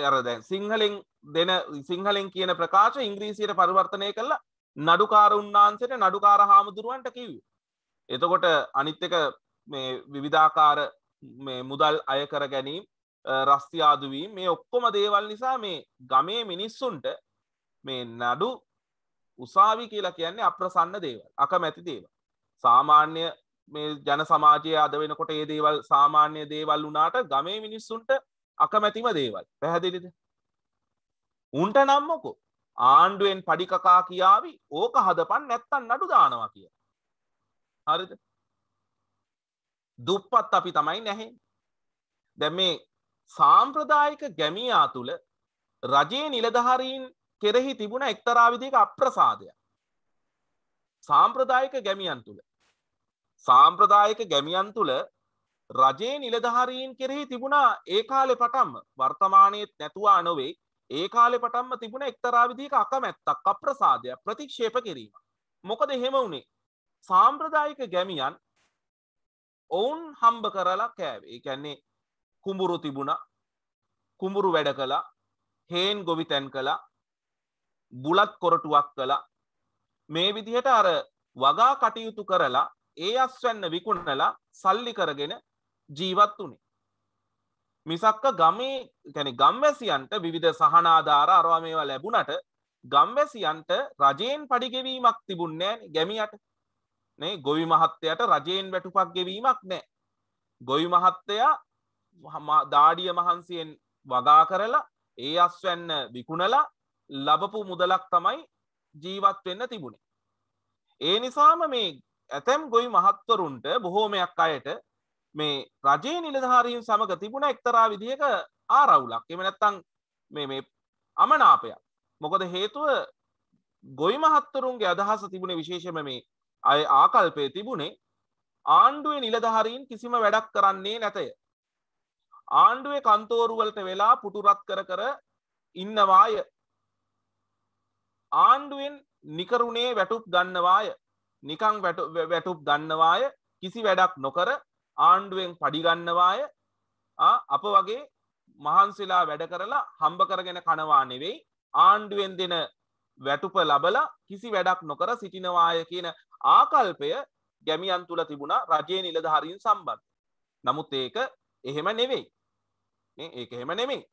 අර දැන් සිංහලෙන් කියන ප්‍රකාශ ඉංග්‍රීසියට පරිවර්තනය කළා නඩුකාර උන්නාන්සේට නඩුකාර හාමුදුරුවන්ට කිව්වේ. එතකොට අනිත් එක මේ විවිධාකාර මේ මුදල් අය කර ගැනීම රස්තියාදු වීම මේ ඔක්කොම දේවල් නිසා මේ ගමේ මිනිස්සුන්ට මේ නඩු උසාවි කියලා කියන්නේ අප්‍රසන්න දේවල්, අකමැති දේවල්. සාමාන්‍ය මේ ජන සමාජයේ අද වෙනකොට මේ දේවල් සාමාන්‍ය දේවල් වුණාට ගමේ මිනිස්සුන්ට අකමැතිම දේවල්. පැහැදිලිද? උන්ට නම් මොකෝ ආණ්ඩුවෙන් පඩි කකා කියාවි ඕක හදපන් නැත්තම් නඩු දානවා කියලා. හරිද? දුප්පත් අපි තමයි නැහැ. දැන් මේ සාම්ප්‍රදායික ගැමියා තුල රජයේ නිලධාරීන් කෙරෙහි තිබුණ එක්තරා විදිහක අප්‍රසාදයක්. සාම්ප්‍රදායික ගැමියන් තුල රජයේ නිලධාරීන් කෙරෙහි තිබුණා ඒ කාලේ පටන්ම වර්තමානයේත් නැතුවා නොවේ ඒ කාලේ පටන්ම තිබුණ එක්තරා විදිහක අකමැත්තක් අප්‍රසාදයක් ප්‍රතික්ෂේප කිරීම. මොකද එහෙම වුණේ? සාම්ප්‍රදායික ගැමියන් ඔවුන් හම්බ කරලා කෑවේ. ඒ කියන්නේ කුඹුරු තිබුණා. කුඹුරු වැඩ කළා. හේන් ගොවිතැන් කළා. බුලත් කොරටුවක් කළා. මේ විදිහට අර වගා කටයුතු කරලා ඒ අස්වැන්න විකුණලා සල්ලි කරගෙන ජීවත් වුණේ. මිසක්ක ගමේ කියන්නේ ගම්වැසියන්ට විවිධ සහනාධාර අරවා මේවා ලැබුණට ගම්වැසියන්ට රජයෙන් පඩි ගෙවීමක් තිබුණේ නැහැ ගැමියට. නේ ගොවි මහත්තයාට රජයෙන් වැටුපක් ගෙවීමක් නැහැ. ගොවි මහත්තයා දාඩිය මහන්සියෙන් වගා කරලා ඒ අස්වැන්න විකුණලා ලබපු මුදලක් තමයි ජීවත් වෙන්න තිබුණේ. ඒ නිසාම මේ ඇතැම් ගොවි මහත්වරුන්ට බොහෝමයක් අයට මේ රජයේ නිලධාරීන් සමග තිබුණ එක්තරා විදිහක ආරවුලක්. එහෙම නැත්නම් මේ අමනාපයක්. මොකද හේතුව ගොවි මහත්වරුන්ගේ අදහස තිබුණේ විශේෂයෙන්ම මේ ආකල්පයේ තිබුණේ ආණ්ඩුවේ නිලධාරීන් කිසිම වැඩක් කරන්නේ නැතය. ආණ්ඩුවේ කන්තෝරු වලට වෙලා පුටු රත් කර ඉන්නවාය. ආණ්ඩුවෙන් නිකරුණේ වැටුප් ගන්නවාය. නිකං වැටුප් ගන්නවාය. කිසි වැඩක් නොකර ආණ්ඩුවෙන් පඩි ගන්නවාය. අප වගේ මහන්සිලා වැඩ කරලා හම්බ කරගෙන කනවා නෙවෙයි ආණ්ඩුවෙන් දෙන වැටුප ලබලා කිසි වැඩක් නොකර සිටිනවාය කියන ආකල්පය ගැමියන් තුල තිබුණා රජයේ නිලධාරීන් සම්බන්ධ. නමුත් ඒක එහෙම නෙවෙයි. ඒක එහෙම නෙමෙයි.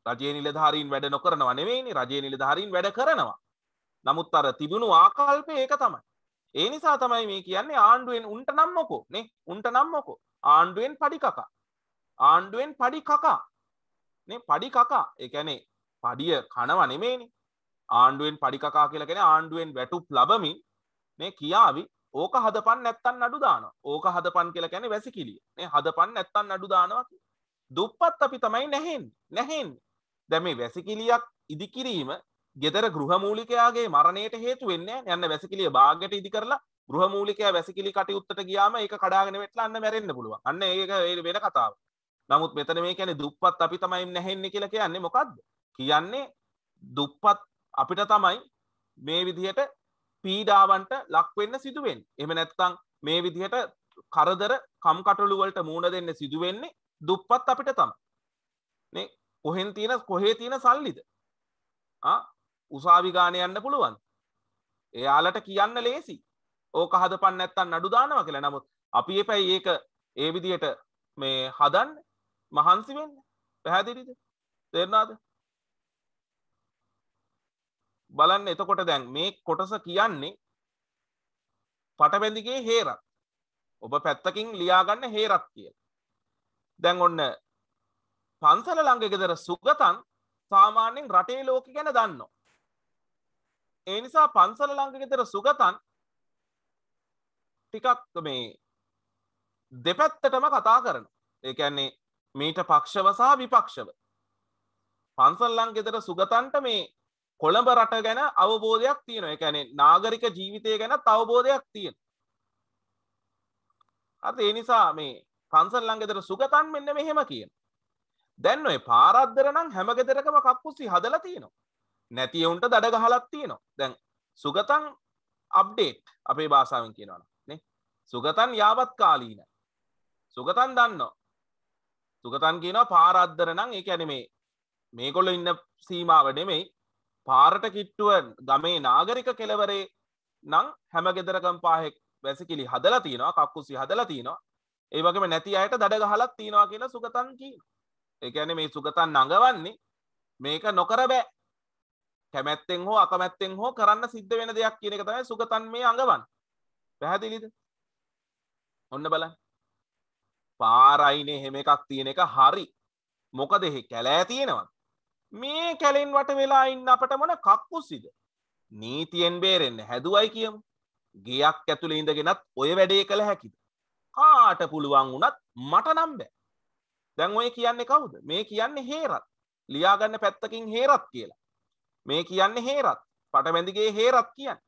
රජයේ නිලධාරීන් වැඩ නොකරනවා නෙවෙයිනේ. රජයේ නිලධාරීන් වැඩ කරනවා. නමුත් අර තිබුණු ආකල්පය ඒක තමයි. ඒ නිසා තමයි මේ කියන්නේ ආණ්ඩුවෙන් උන්ට නම් මොකෝ නේ? උන්ට නම් මොකෝ? ආණ්ඩුවෙන් පඩි කකා. ආණ්ඩුවෙන් පඩි කකා. නේ පඩි කකා. ඒ කියන්නේ පඩිය කනවා නෙමෙයිනේ. ආණ්ඩුවෙන් පඩි කකා කියලා කියන්නේ ආණ්ඩුවෙන් වැටුප් ලැබමින් මේ කියාවි ඕක හදපන් නැත්තම් නඩු දානවා. ඕක හදපන් කියලා කියන්නේ වැසිකිළිය. නේ හදපන් නැත්තම් නඩු දානවා කියලා. දුප්පත් අපි තමයි නැහෙන්නේ. දැන් මේ වැසිකිළියක් ඉදිකිරීම ගෙදර ගෘහමූලිකයාගේ මරණයට හේතු වෙන්නේ නැහැ. යන්න වැසිකිළිය බාගයට ඉදි කරලා ගෘහමූලිකයා වැසිකිළි කටයුත්තට ගියාම ඒක කඩාගෙන වැටලා අන්න මැරෙන්න පුළුවන්. අන්න ඒක වෙන කතාවක්. නමුත් මෙතන මේ කියන්නේ දුප්පත් අපි තමයි නැහෙන්නේ කියලා කියන්නේ මොකද්ද? කියන්නේ දුප්පත් අපිට තමයි මේ විදිහට පීඩාවන්ට ලක් වෙන්න සිදු වෙන්නේ. එහෙම නැත්නම් මේ විදිහට කරදර කම්කටොළු වලට මුහුණ දෙන්න සිදු වෙන්නේ දුප්පත් අපිට තමයි. නේ කොහේ තියෙන සල්ලිද? උසාවි ගාන යන්න පුළුවන්. එයාලට කියන්න ලේසි. ඕක හදපන් නැත්තම් නඩු දානවා කියලා. නමුත් අපි එපැයි ඒක ඒ විදිහට මේ හදන්න මහන්සි වෙන්න. පැහැදිලිද? තේරුණාද? බලන්න එතකොට දැන් මේ කොටස කියන්නේ පටබැඳිගේ හේරත්. ඔබ පැත්තකින් ලියාගන්න හේරත් කියලා. දැන් ඔන්න පන්සල ළඟ ගෙදර සුගතන් සාමාන්‍යයෙන් රටේ ලෝකෙ ගැන දන්නවා. ඒ නිසා පන්සල ළඟ ගෙදර සුගතන් ටිකක් මේ දෙපැත්තටම කතා කරනවා. ඒ කියන්නේ මීට පක්ෂව සහ විපක්ෂව. පන්සල්ලන් ගෙදර සුගතන්ට මේ කොළඹ රට ගැන අවබෝධයක් තියෙනවා. ඒ කියන්නේ නාගරික ජීවිතය ගැන අවබෝධයක් තියෙනවා. අර ඒ නිසා මේ පන්සල්ලන් ගෙදර සුගතන් මෙන්න මෙහෙම කියනවා. දැන් ඔය පාරද්දර නම් හැම ගෙදරකම කක්කුස්සි හදලා තියෙනවා. නැති උන්ට දඩ ගහලක් තියෙනවා. දැන් සුගතන් අප්ඩේට් අපේ භාෂාවෙන් කියනවා නේ. සුගතන් යාවත් කාලීන. සුගතන් දන්නවා. සුගතන් කියනවා පාරද්දර නම් ඒ කියන්නේ මේගොල්ලෝ ඉන්න සීමාව නෙමෙයි පාරට කිට්ටුව ගමේ නාගරික කෙළවරේ නම් හැම ගෙදරකම පාහෙක් වැසිකිලි හදලා තියෙනවා කක්කුස්සි හදලා තියෙනවා. ඒ වගේම නැති අයට දඩ ගහලක් තියෙනවා කියලා සුගතන් කියනවා. ඒ කියන්නේ මේ සුගතන් නඟවන්නේ මේක නොකර බෑ. කැමැත්තෙන් හෝ අකමැත්තෙන් හෝ කරන්න සිද්ධ වෙන දෙයක් කියන එක තමයි සුගතන් මේ අඟවන්නේ. පැහැදිලිද? ඔන්න බලන්න. පාරයිනේ හැම එකක් තියෙන එක හරි. මොකද එහෙ කැලෑ තියෙනවද? මේ කැලෙන් වට වෙලා ඉන්න අපට මොන කක්කුස්සිද? නීතියෙන් බේරෙන්න හැදුවයි කියමු. ගෙයක් ඇතුලේ ඉඳගෙනත් ඔය වැඩේ කළ හැකිද? කාට පුළුවන් වුණත් මට නම් බෑ. දැන් ඔය කියන්නේ කවුද? මේ කියන්නේ හේරත්. ලියා ගන්න පැත්තකින් හේරත් කියලා. මේ කියන්නේ හේරත්. පටබැඳිගේ හේරත් කියන්නේ.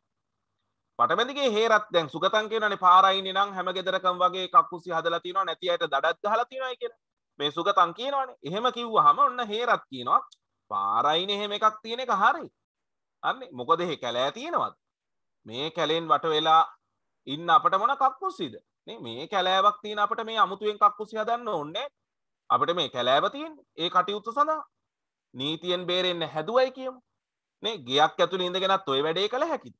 පටබැඳිගේ හේරත් දැන් සුගතන් කියනනේ පාරයිනේ නම් හැම ගෙදරකම වගේ කක්කුස්සි හදලා තියෙනවා නැති අයට දඩත් ගහලා තියෙනවායි කියලා. මේ සුගතන් කියනවනේ. එහෙම කිව්වහම ඔන්න හේරත් කියනවා පාරයිනේ එහෙම එකක් තියෙන එක හරි. අන්නේ මොකද එහෙ කැලෑ තියෙනවද? මේ කැලෙන් වට වෙලා ඉන්න අපට මොන කක්කුස්සිද? නේ මේ කැලෑවක් තියෙන අපට මේ අමුතුවෙන් කක්කුස්සි හදන්න ඕනේ. අපිට මේ කැලෑව තියෙන්නේ ඒ කටයුත්ත සඳහා. නීතියෙන් බේරෙන්න හැදුවයි කියමු. නේ ගෙයක් ඇතුලේ ඉඳගෙනත් ඔය වැඩේ කළ හැකිද?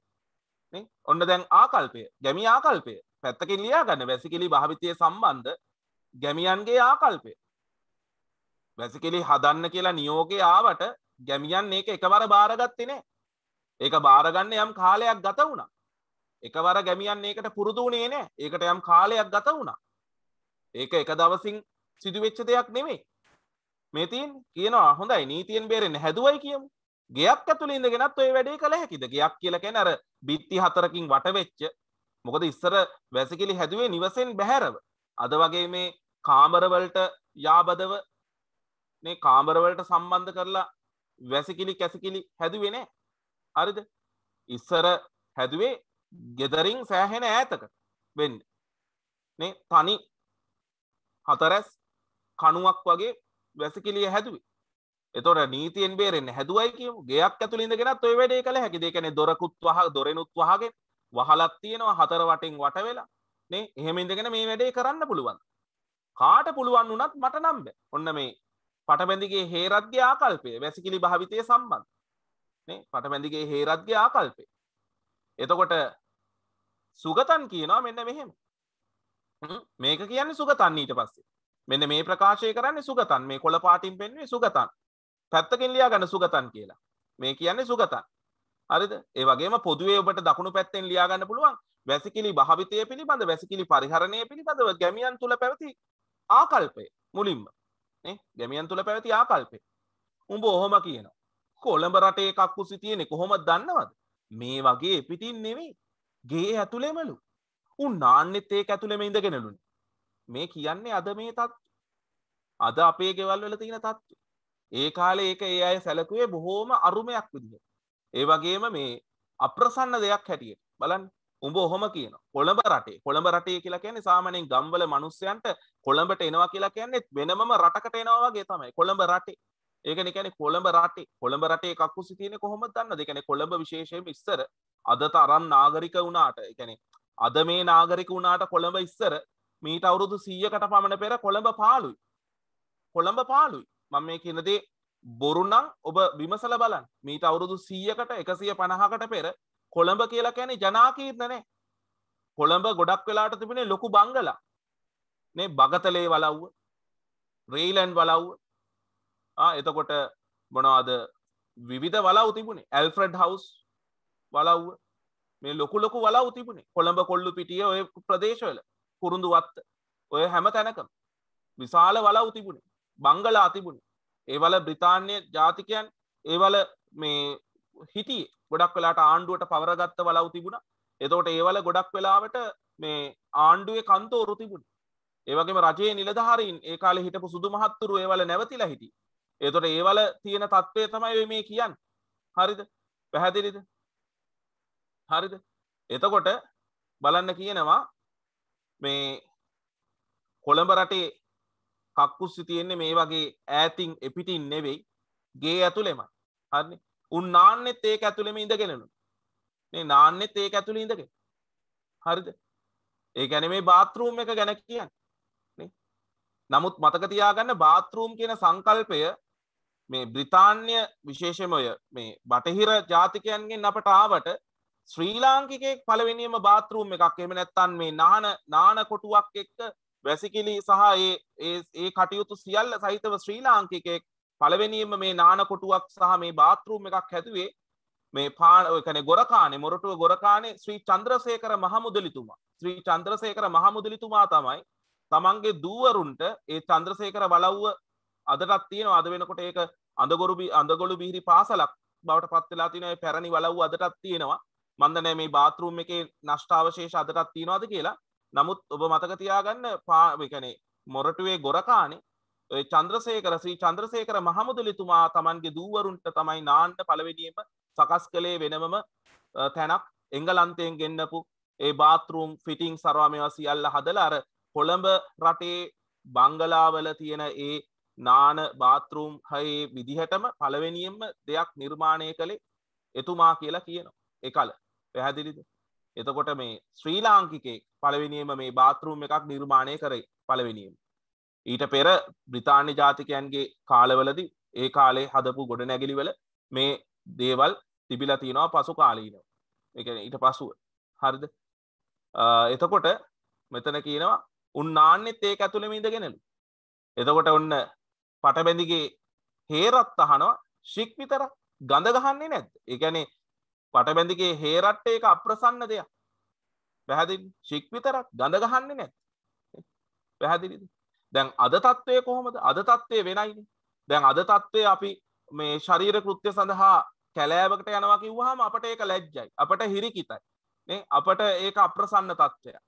නේ ඔන්න දැන් ආකල්පය, ගැමි ආකල්පය පැත්තකින් ලියා ගන්න. වැසිකිලි භාවිතය සම්බන්ධ ගැමියන්ගේ ආකල්පය. වැසිකිලි හදන්න කියලා නියෝගය ආවට ගැමියන් මේක එකවර බාරගත්තේ නැහැ. ඒක බාරගන්න යම් කාලයක් ගත වුණා. එකවර ගැමියන් මේකට පුරුදු වුණේ නැහැ. ඒකට යම් කාලයක් ගත වුණා. ඒක එක දවසින් සිදුවෙච්ච දෙයක් නෙමෙයි. මේ තියෙන්නේ කියනවා හොඳයි නීතියෙන් බේරෙන්න හැදුවයි කියමු. ගෙයක් ඇතුලේ ඉඳගෙනත් ඔය වැඩේ කළ හැකිද? ගෙයක් කියලා කියන්නේ අර බිත්ති හතරකින් වට වෙච්ච. මොකද ඉස්සර වැසිකිලි හැදුවේ නිවසෙන් බැහැරව. අද වගේ මේ කාමර වලට යාබදව මේ කාමර වලට සම්බන්ධ කරලා වැසිකිලි කැසිකිලි හැදුවේ නැහැ. හරිද? ඉස්සර හැදුවේ ගෙදරින් සෑහෙන ඈතකට වෙන්න. මේ තනි හතරස් කණුවක් වගේ වැසිකිලිය හැදුවේ. එතකොට නීතියෙන් බේරෙන්න හැදුවයි කියමු. ගෙයක් ඇතුළේ ඉඳගෙනත් ඔය වැඩේ කළ හැකිද? ඒ කියන්නේ දොරකුත් දොරෙනුත් වහගෙන වහලක් තියෙනවා හතර වටින් වට වෙලා. නේ එහෙම ඉඳගෙන මේ වැඩේ කරන්න පුළුවන්. කාට පුළුවන් වුණත් මට නම් බෑ. ඔන්න මේ පටබැඳිගේ හේරත්ගේ ආකල්පය වැසිකිලි භාවිතය සම්බන්ධ. නේ පටබැඳිගේ හේරත්ගේ ආකල්පය. එතකොට සුගතන් කියනවා මෙන්න මෙහෙම. මේක කියන්නේ සුගතන් ඊට පස්සේ. මෙන්න මේ ප්‍රකාශය කරන්නේ සුගතන්. මේ කොළ පාටින් පෙන්වන්නේ සුගතන්. පැත්තකින් ලියා ගන්න සුගතන් කියලා. මේ කියන්නේ සුගතන්. හරිද? ඒ වගේම පොදුවේ ඔබට දකුණු පැත්තෙන් ලියා ගන්න පුළුවන් වැසිකිලි භාවිතය පිළිබඳ වැසිකිලි පරිහරණය පිළිබඳව ගැමියන් තුල පැවති ආකල්පය මුලින්ම. නේ ගැමියන් තුල පැවති ආකල්පය. උඹ ඔහොම කියනවා. කොළඹ රටේ කක්කුසි තියෙන්නේ කොහොමද දන්නවද? මේ වගේ පිටින් නෙවෙයි. ගේ ඇතුලේමලු. උන් නාන්නෙත් ඒක ඇතුලේම ඉඳගෙනලුනේ. මේ කියන්නේ අද මේ තත්ත්වය. අද අපේ ගෙවල් වල තියෙන තත්ත්වය. ඒ කාලේ ඒක ඒ අය සැලකුවේ බොහෝම අරුමයක් විදිහට. ඒ වගේම මේ අප්‍රසන්න දෙයක් හැටියට. බලන්න. උඹ ඔහොම කියනවා. කොළඹ රටේ කියලා කියන්නේ සාමාන්‍යයෙන් ගම්වල මිනිස්සයන්ට කොළඹට එනවා කියලා කියන්නේ වෙනමම රටකට එනවා වගේ තමයි. කොළඹ රටේ. ඒකනේ කියන්නේ කොළඹ රටේ. කොළඹ රටේ කක්කුසි තියෙන්නේ කොහොමද දන්නවද? ඒ කියන්නේ කොළඹ විශේෂයෙන්ම ඉස්සර අද තරම් නාගරික වුණාට, ඒ කියන්නේ අද මේ නාගරික වුණාට කොළඹ ඉස්සර මීට අවුරුදු 100කට පමණ පෙර කොළඹ පාළුයි. කොළඹ පාළුයි. මම මේ කියන දේ බොරු නම් ඔබ විමසලා බලන්න. මීට අවුරුදු 100කට 150කට පෙර කොළඹ කියලා කියන්නේ ජනාකීර්ණ නේ. කොළඹ ගොඩක් වෙලාට තිබුණේ ලොකු බංගලා. නේ බගතලේ වලව්ව, රේලන්ඩ් වලව්ව. එතකොට මොනවද විවිධ වලව් තිබුණේ. ඇල්ෆ්‍රඩ් හවුස් වලව්ව. මේ ලොකු ලොකු වලව් තිබුණේ. කොළඹ කොල්ලු පිටිය ඔය ප්‍රදේශවල කුරුඳු වත්ත ඔය හැම තැනකම විශාල වලව් තිබුණේ. බංගලා තිබුණේ. ඒවල බ්‍රිතාන්‍ය ජාතිකයන් ඒවල මේ හිටියේ. ගොඩක් වෙලාට ආණ්ඩුවට පවරගත්ත වලව් තිබුණා. එතකොට ඒවල ගොඩක් වෙලාවට මේ ආණ්ඩුවේ කන්තෝරු තිබුණේ. ඒ වගේම රජයේ නිලධාරීන් ඒ කාලේ හිටපු සුදු මහත්තුරු ඒවල නැවතිලා හිටියේ. ඒතකොට ඒවල තියෙන தත්ත්වය තමයි මේ කියන්නේ. හරිද? පැහැදිලිද? හරිද? එතකොට බලන්න කියනවා මේ කොළඹ රටේ කක්කුස්සි තියෙන්නේ මේ වගේ ඈතින් එපිටින් නෙවෙයි ගේ ඇතුළෙමයි. හරිනේ. උන් නාන්නෙත් ඒක ඇතුළෙම ඉඳගෙනලු. මේ නාන්නෙත් ඒක ඇතුළේ ඉඳගෙන. හරිද? ඒ කියන්නේ මේ බාත්රූම් එක ගැන කියන්නේ. නේ. නමුත් මතක තියාගන්න බාත්රූම් කියන සංකල්පය මේ බ්‍රිතාන්‍ය විශේෂයෙන්ම මේ බටහිර ජාතිකයන්ගෙන් අපට ආවට ශ්‍රී ලාංකිකයෙක් පළවෙනියම බාත්රූම් එකක් එහෙම නැත්නම් මේ නාන කොටුවක් එක්ක වැසිකිලි සහ ඒ කටයුතු සියල්ල සහිතව ශ්‍රී ලාංකිකයෙක් පළවෙනියම මේ නාන කොටුවක් සහ මේ බාත්රූම් එකක් හැදුවේ මේ ඒ කියන්නේ ගොරකානේ මොරටුව ගොරකානේ ශ්‍රී චන්ද්‍රසේකර මහමුදලිතුමා. ශ්‍රී චන්ද්‍රසේකර මහමුදලිතුමා තමයි තමන්ගේ දූවරුන්ට ඒ චන්ද්‍රසේකර වලව්ව අදටත් තියෙනවා. අද වෙනකොට ඒක අඳගොළු බිහිරි පාසලක් බවට පත් වෙලා තියෙනවා. ඒ පැරණි වලව්ව අදටත් තියෙනවා. මන් දන්නේ මේ බාත්රූම් එකේ නෂ්ටාවශේෂ අදටත් තියෙනවද කියලා. නමුත් ඔබ මතක තියාගන්න ඒ කියන්නේ මොරටුවේ ගොරකානේ ඒ ශ්‍රී චන්ද්‍රසේකර මහමුදලිතුමා තමන්ගේ දූවරුන්ට තමයි නාන්න පළවෙනියෙන්ම සකස් කළේ වෙනමම තැනක් එංගලන්තයෙන් ගෙන්නපු ඒ බාත්රූම් ෆිටිං සරවා මේවා සියල්ල හදලා අර කොළඹ රටේ බංගලාවල තියෙන ඒ නාන බාත්රූම් හයේ විදිහටම පළවෙනියෙන්ම දෙයක් නිර්මාණය කළේ එතුමා කියලා කියනවා. ඒකල පැහැදිලිද? එතකොට මේ ශ්‍රී ලාංකිකයෙක් පළවෙනියෙන්ම මේ බාත්රූම් එකක් නිර්මාණය කරේ පළවෙනියෙන්ම. ඊට පෙර බ්‍රිතාන්‍ය ජාතිකයන්ගේ කාලවලදී ඒ කාලේ හදපු ගොඩනැගිලිවල මේ දේවල් තිබිලා තියෙනවා පසු කාලීනව. ඒ කියන්නේ ඊට පසුව. හරිද? එතකොට මෙතන කියනවා උන් නාන්නෙත් ඒක ඇතුළෙම ඉඳගෙනලු. එතකොට ඔන්න පටබැඳිගේ හේරත් අහනවා ශික් විතරක් ගඳ ගහන්නේ නැද්ද? ඒ කියන්නේ පටබැඳිගේ හේරත් ඒක අප්‍රසන්න දෙයක්. පැහැදිලි? ශික් විතරක් ගඳ ගහන්නේ නැද්ද? පැහැදිලිද? දැන් අද තත්ත්වය කොහොමද? අද තත්ත්වය වෙනයිනේ. දැන් අද තත්ත්වය අපි මේ ශරීර කෘත්‍ය සඳහා කැලෑවකට යනවා කිව්වහම අපට ඒක ලැජ්ජයි. අපට හිරිකිතයි. නේ? අපට ඒක අප්‍රසන්න තත්ත්වයක්.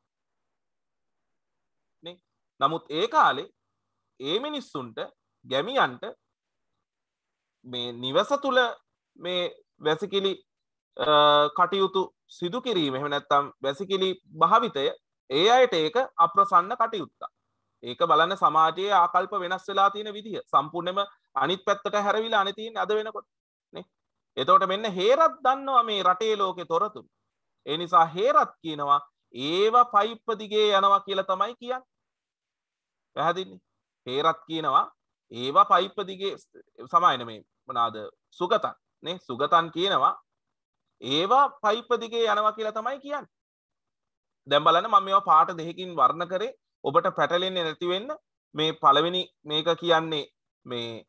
නේ? නමුත් ඒ කාලේ ඒ මිනිස්සුන්ට ගැමියන්ට මේ නිවස තුල මේ වැසිකිලි කටයුතු සිදු කිරීම එහෙම නැත්නම් වැසිකිලි භාවිතය ඒ අයට ඒක අප්‍රසන්න කටයුත්තක්. ඒක බලන්න සමාජයේ ආකල්ප වෙනස් වෙලා තියෙන විදිහ සම්පූර්ණයෙන්ම අනිත් පැත්තට හැරවිලා අනේ තියෙන්නේ අද වෙනකොට නේ. එතකොට මෙන්න හේරත් දන්නවා මේ රටේ ලෝකේ තොරතුරු. ඒ නිසා හේරත් කියනවා ඒව පයිප් දිගේ යනවා කියලා තමයි කියන්නේ. පැහැදිලිනේ? හේරත් කියනවා ඒවා පයිප් දිගේ සමායන මේ මොනවාද සුගතන් නේ සුගතන් කියනවා ඒවා පයිප් දිගේ යනවා කියලා තමයි කියන්නේ. දැන් බලන්න මම මේවා පාට දෙකකින් වර්ණ කරේ ඔබට පැටලෙන්නේ නැති වෙන්න. මේ පළවෙනි මේක කියන්නේ මේ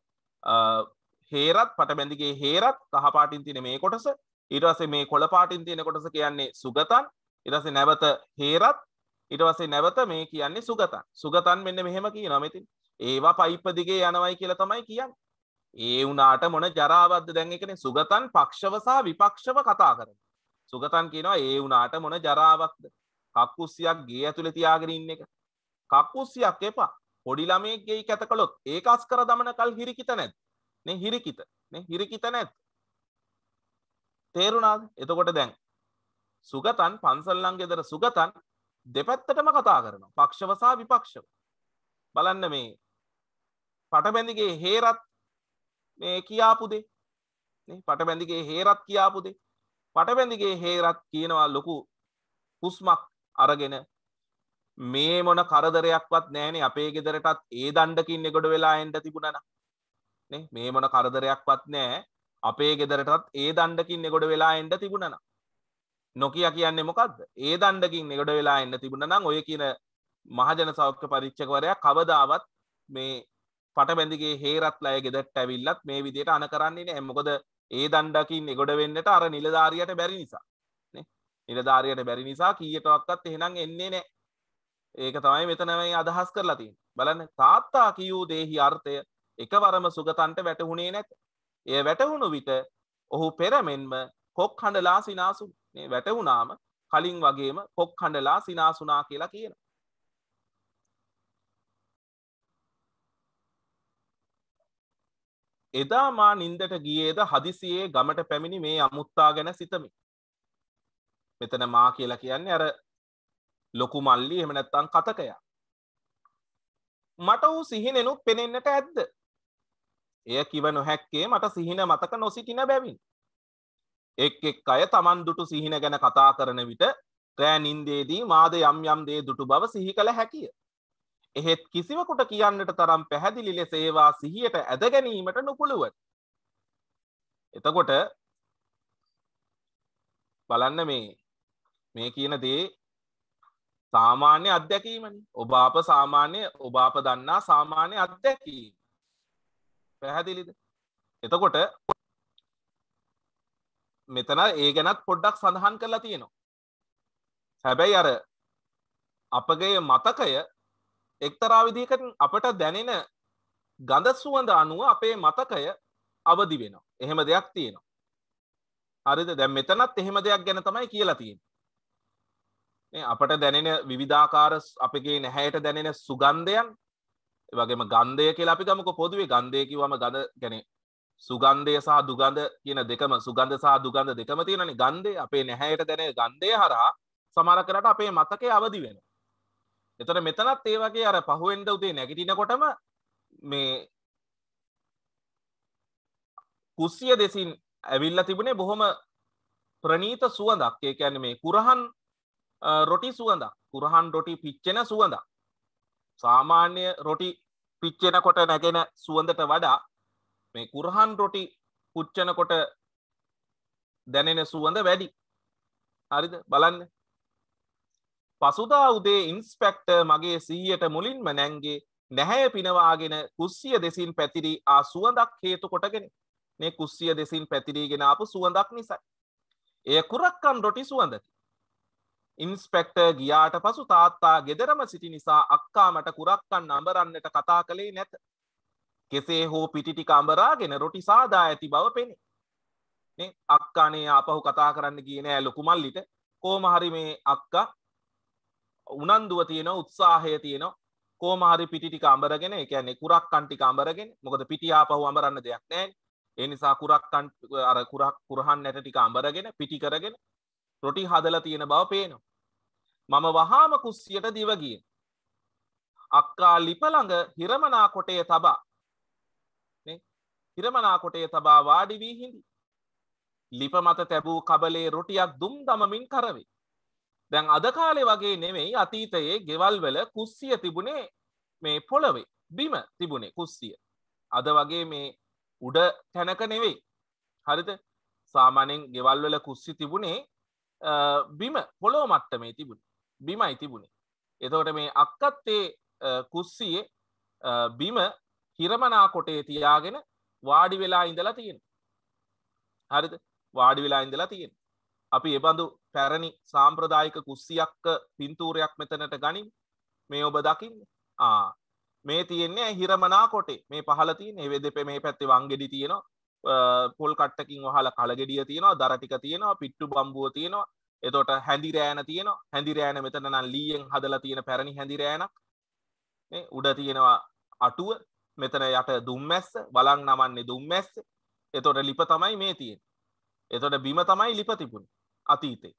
හේරත් පටබැඳිගේ හේරත් කහ පාටින් තියෙන මේ කොටස. ඊට පස්සේ මේ කොළ පාටින් තියෙන කොටස කියන්නේ සුගතන්. ඊට පස්සේ නැවත හේරත්. ඊට පස්සේ නැවත මේ කියන්නේ සුගතන්. සුගතන් මෙන්න මෙහෙම කියනවා මෙතින්. ඒවා පයිප් දිගේ යනවයි කියලා තමයි කියන්නේ. ඒ වුණාට මොන ජරාවක්ද දැන් ඒකනේ සුගතන් පක්ෂව සහ විපක්ෂව කතා කරනවා. සුගතන් කියනවා ඒ වුණාට මොන ජරාවක්ද? කක්කුස්සියක් ගේ ඇතුලේ තියාගෙන ඉන්න එක. කක්කුස්සියක් එපා. පොඩි ළමයෙක් ගෙයි කැත කළොත් ඒක අස්කර දමන කල් හිරිකිත නැද්ද? නේ හිරිකිත. නේ හිරිකිත නැද්ද? තේරුණාද? එතකොට දැන් සුගතන් පන්සල් නම් ගෙදර සුගතන් දෙපැත්තටම කතා කරනවා. පක්ෂව සහ විපක්ෂව. බලන්න මේ පටබැඳිගේ හේරත් මේ කියාපු දේ නේ පටබැඳිගේ හේරත් කියාපු දේ පටබැඳිගේ හේරත් කියනවා ලොකු හුස්මක් අරගෙන මේ මොන කරදරයක්වත් නැහැනේ අපේ ගෙදරටත් ඒ දණ්ඩකින් එගොඩ වෙලා එන්න තිබුණා නේ මේ මොන කරදරයක්වත් නැහැ අපේ ගෙදරටත් ඒ දණ්ඩකින් එගොඩ වෙලා එන්න තිබුණා නා නොකිය කියන්නේ මොකද්ද ඒ දණ්ඩකින් එගොඩ වෙලා එන්න තිබුණා නම් ඔය කියන මහජන සෞඛ්‍ය පරීක්ෂකවරයා කවදාවත් මේ පටබැඳිගේ හේරත් ලය ගෙදරට ඇවිල්ලත් මේ විදිහට අන කරන්නේ නැහැ. මොකද ඒ දණ්ඩකින් එගොඩ වෙන්නට අර නිලධාරියට බැරි නිසා. නේ? නිලධාරියට බැරි නිසා කීයටවත් එහෙනම් එන්නේ නැහැ. ඒක තමයි මෙතන මේ අදහස් කරලා තියෙන්නේ. බලන්න තාත්තා කියූ දේහි අර්ථය එකවරම සුගතන්ට වැටහුණේ නැත. එය වැටහුණු විට ඔහු පෙරමෙන්ම කොක් හඬලා සිනාසුනේ. වැටුණාම කලින් වගේම කොක් හඬලා සිනාසුනා කියලා කියනවා. එදා මා නින්දට ගියේද හදිසියේ ගමට පැමිණි මේ අමුත්තා ගැන සිතමි. මෙතන මා කියලා කියන්නේ අර ලොකු මල්ලි එහෙම නැත්නම් කතකයා. මට ඌ සිහිනෙනුත් පෙනෙන්නට ඇද්ද? එය කිව නොහැක්කේ මට සිහින මතක නොසිටින බැවින්. එක් එක් අය Taman දුටු සිහින ගැන කතා කරන විට රෑ නින්දේදී මාද යම් යම් දේ දුටු බව සිහි කළ හැකිය. එහෙත් කිසිවකුට කියන්නට තරම් පැහැදිලි ලෙස ඒවා සිහියට ඇද ගැනීමට නොපුළුවන්. එතකොට බලන්න මේ කියන දේ සාමාන්‍ය අත්දැකීමනේ. ඔබ අප දන්නා සාමාන්‍ය අත්දැකීම. පැහැදිලිද? එතකොට මෙතන ඒ ගැනත් පොඩ්ඩක් සඳහන් කරලා තියෙනවා. හැබැයි අර අපගේ මතකය එක්තරා විදිහකට අපට දැනෙන ගඳ සුවඳ අනුව අපේ මතකය අවදි වෙනවා. එහෙම දෙයක් තියෙනවා. හරිද? දැන් මෙතනත් එහෙම දෙයක් ගැන තමයි කියලා තියෙන්නේ. මේ අපට දැනෙන විවිධාකාර අපගේ නැහැයට දැනෙන සුගන්ධයන්, ඒ වගේම ගන්ධය කියලා අපි ගමුකෝ. පොදුවේ ගන්ධය කිව්වම ගඳ කියන්නේ සුගන්ධය සහ දුගඳ කියන දෙකම, සුගන්ධ සහ දුගඳ දෙකම තියෙනනේ. ගන්ධය අපේ නැහැයට දැනෙන ගන්ධය හරහා සමහර කරට අපේ මතකය අවදි වෙනවා. එතකොට මෙතනත් ඒ වගේ අර පහුවෙන්ද උදේ නැගිටිනකොටම මේ කුස්සිය දෙසින් ඇවිල්ලා තිබුණේ බොහොම ප්‍රණීත සුවඳක්. ඒ කියන්නේ මේ කුරහන් රොටි සුවඳක්. කුරහන් රොටි පිච්චෙන සුවඳක්. සාමාන්‍ය රොටි පිච්චෙනකොට නැගෙන සුවඳට වඩා මේ කුරහන් රොටි පුච්චනකොට දැනෙන සුවඳ වැඩි. හරිද? බලන්න. පසුදා උදේ ඉන්ස්පෙක්ටර් මගේ සිහියට මුලින්ම නැංගේ නැහැය පිනවාගෙන කුස්සිය දෙසින් පැතිරී ආ සුවඳක් හේතු කොටගෙන. මේ කුස්සිය දෙසින් පැතිරීගෙන ආපු සුවඳක් නිසා. එය කුරක්කන් රොටි සුවඳකි. ඉන්ස්පෙක්ටර් ගියාට පසු තාත්තා ගෙදරම සිටි නිසා අක්කා මට කුරක්කන් අඹරන්නට කතා කළේ නැත. කෙසේ හෝ පිටි ටික අඹරාගෙන රොටි සාදා ඇති බව පෙනේ. නේ අක්කානේ ආපහු කතා කරන්න ගියේ නෑ ලොකු මල්ලිට. කොහොම හරි මේ අක්කා උනන්දුව තියෙනවා, උත්සාහය තියෙනවා. කොහොම හරි පිටි ටික අඹරගෙන, ඒ කියන්නේ කුරක්කන් ටික අඹරගෙන, මොකද පිටි ආපහු අඹරන්න දෙයක් නෑනේ. ඒ නිසා කුරක්කන් අර කුරහන් නැට ටික අඹරගෙන පිටි කරගෙන රොටි හදලා තියෙන බව පේනවා. මම වහාම කුස්සියට දිව ගියේ. අක්කා ලිප ළඟ හිරමනා කොටේ තබා හිරමනා කොටේ තබා වාඩි වී හිඳි. ලිප මත තැබූ කබලේ රොටියක් දුම් දමමින් කරවේ. දැන් අද කාලේ වගේ නෙමෙයි අතීතයේ ගෙවල් වල කුස්සිය තිබුණේ මේ පොළවේ බිම තිබුණේ කුස්සිය. අද වගේ මේ උඩ තැනක නෙවෙයි. හරිද? සාමාන්‍යයෙන් ගෙවල් වල කුස්සි තිබුණේ බිම පොළොව මට්ටමේ තිබුණේ. බිමයි තිබුණේ. එතකොට මේ අක්කත් ඒ කුස්සියේ බිම හිරමනා කොටේ තියාගෙන වාඩි වෙලා ඉඳලා තියෙනවා. හරිද? වාඩි වෙලා ඉඳලා තියෙනවා. අපි ඒ බඳු පැරණි සාම්ප්‍රදායික කුස්සියක් පින්තූරයක් මෙතනට ගනිමු. මේ ඔබ දකින්නේ. මේ තියෙන්නේ හිරමනා කොටේ. මේ පහළ තියෙන මේ දෙපේ මේ පැත්තේ වංගෙඩි තියෙනවා. පොල් කට්ටකින් වහලා කලගෙඩිය තියෙනවා. දර ටික තියෙනවා. පිට්ටු බම්බුව තියෙනවා. එතකොට හැඳි රෑන තියෙනවා. හැඳි රෑන මෙතන නම් ලීයෙන් හදලා තියෙන පැරණි හැඳි රෑනක්. මේ උඩ තියෙනවා අටුව. මෙතන යට දුම්මැස්ස. බලන් නමන්නේ දුම්මැස්ස. එතකොට ලිප තමයි මේ තියෙන්නේ. එතකොට බිම තමයි ලිප තිබුණේ අතීතේ.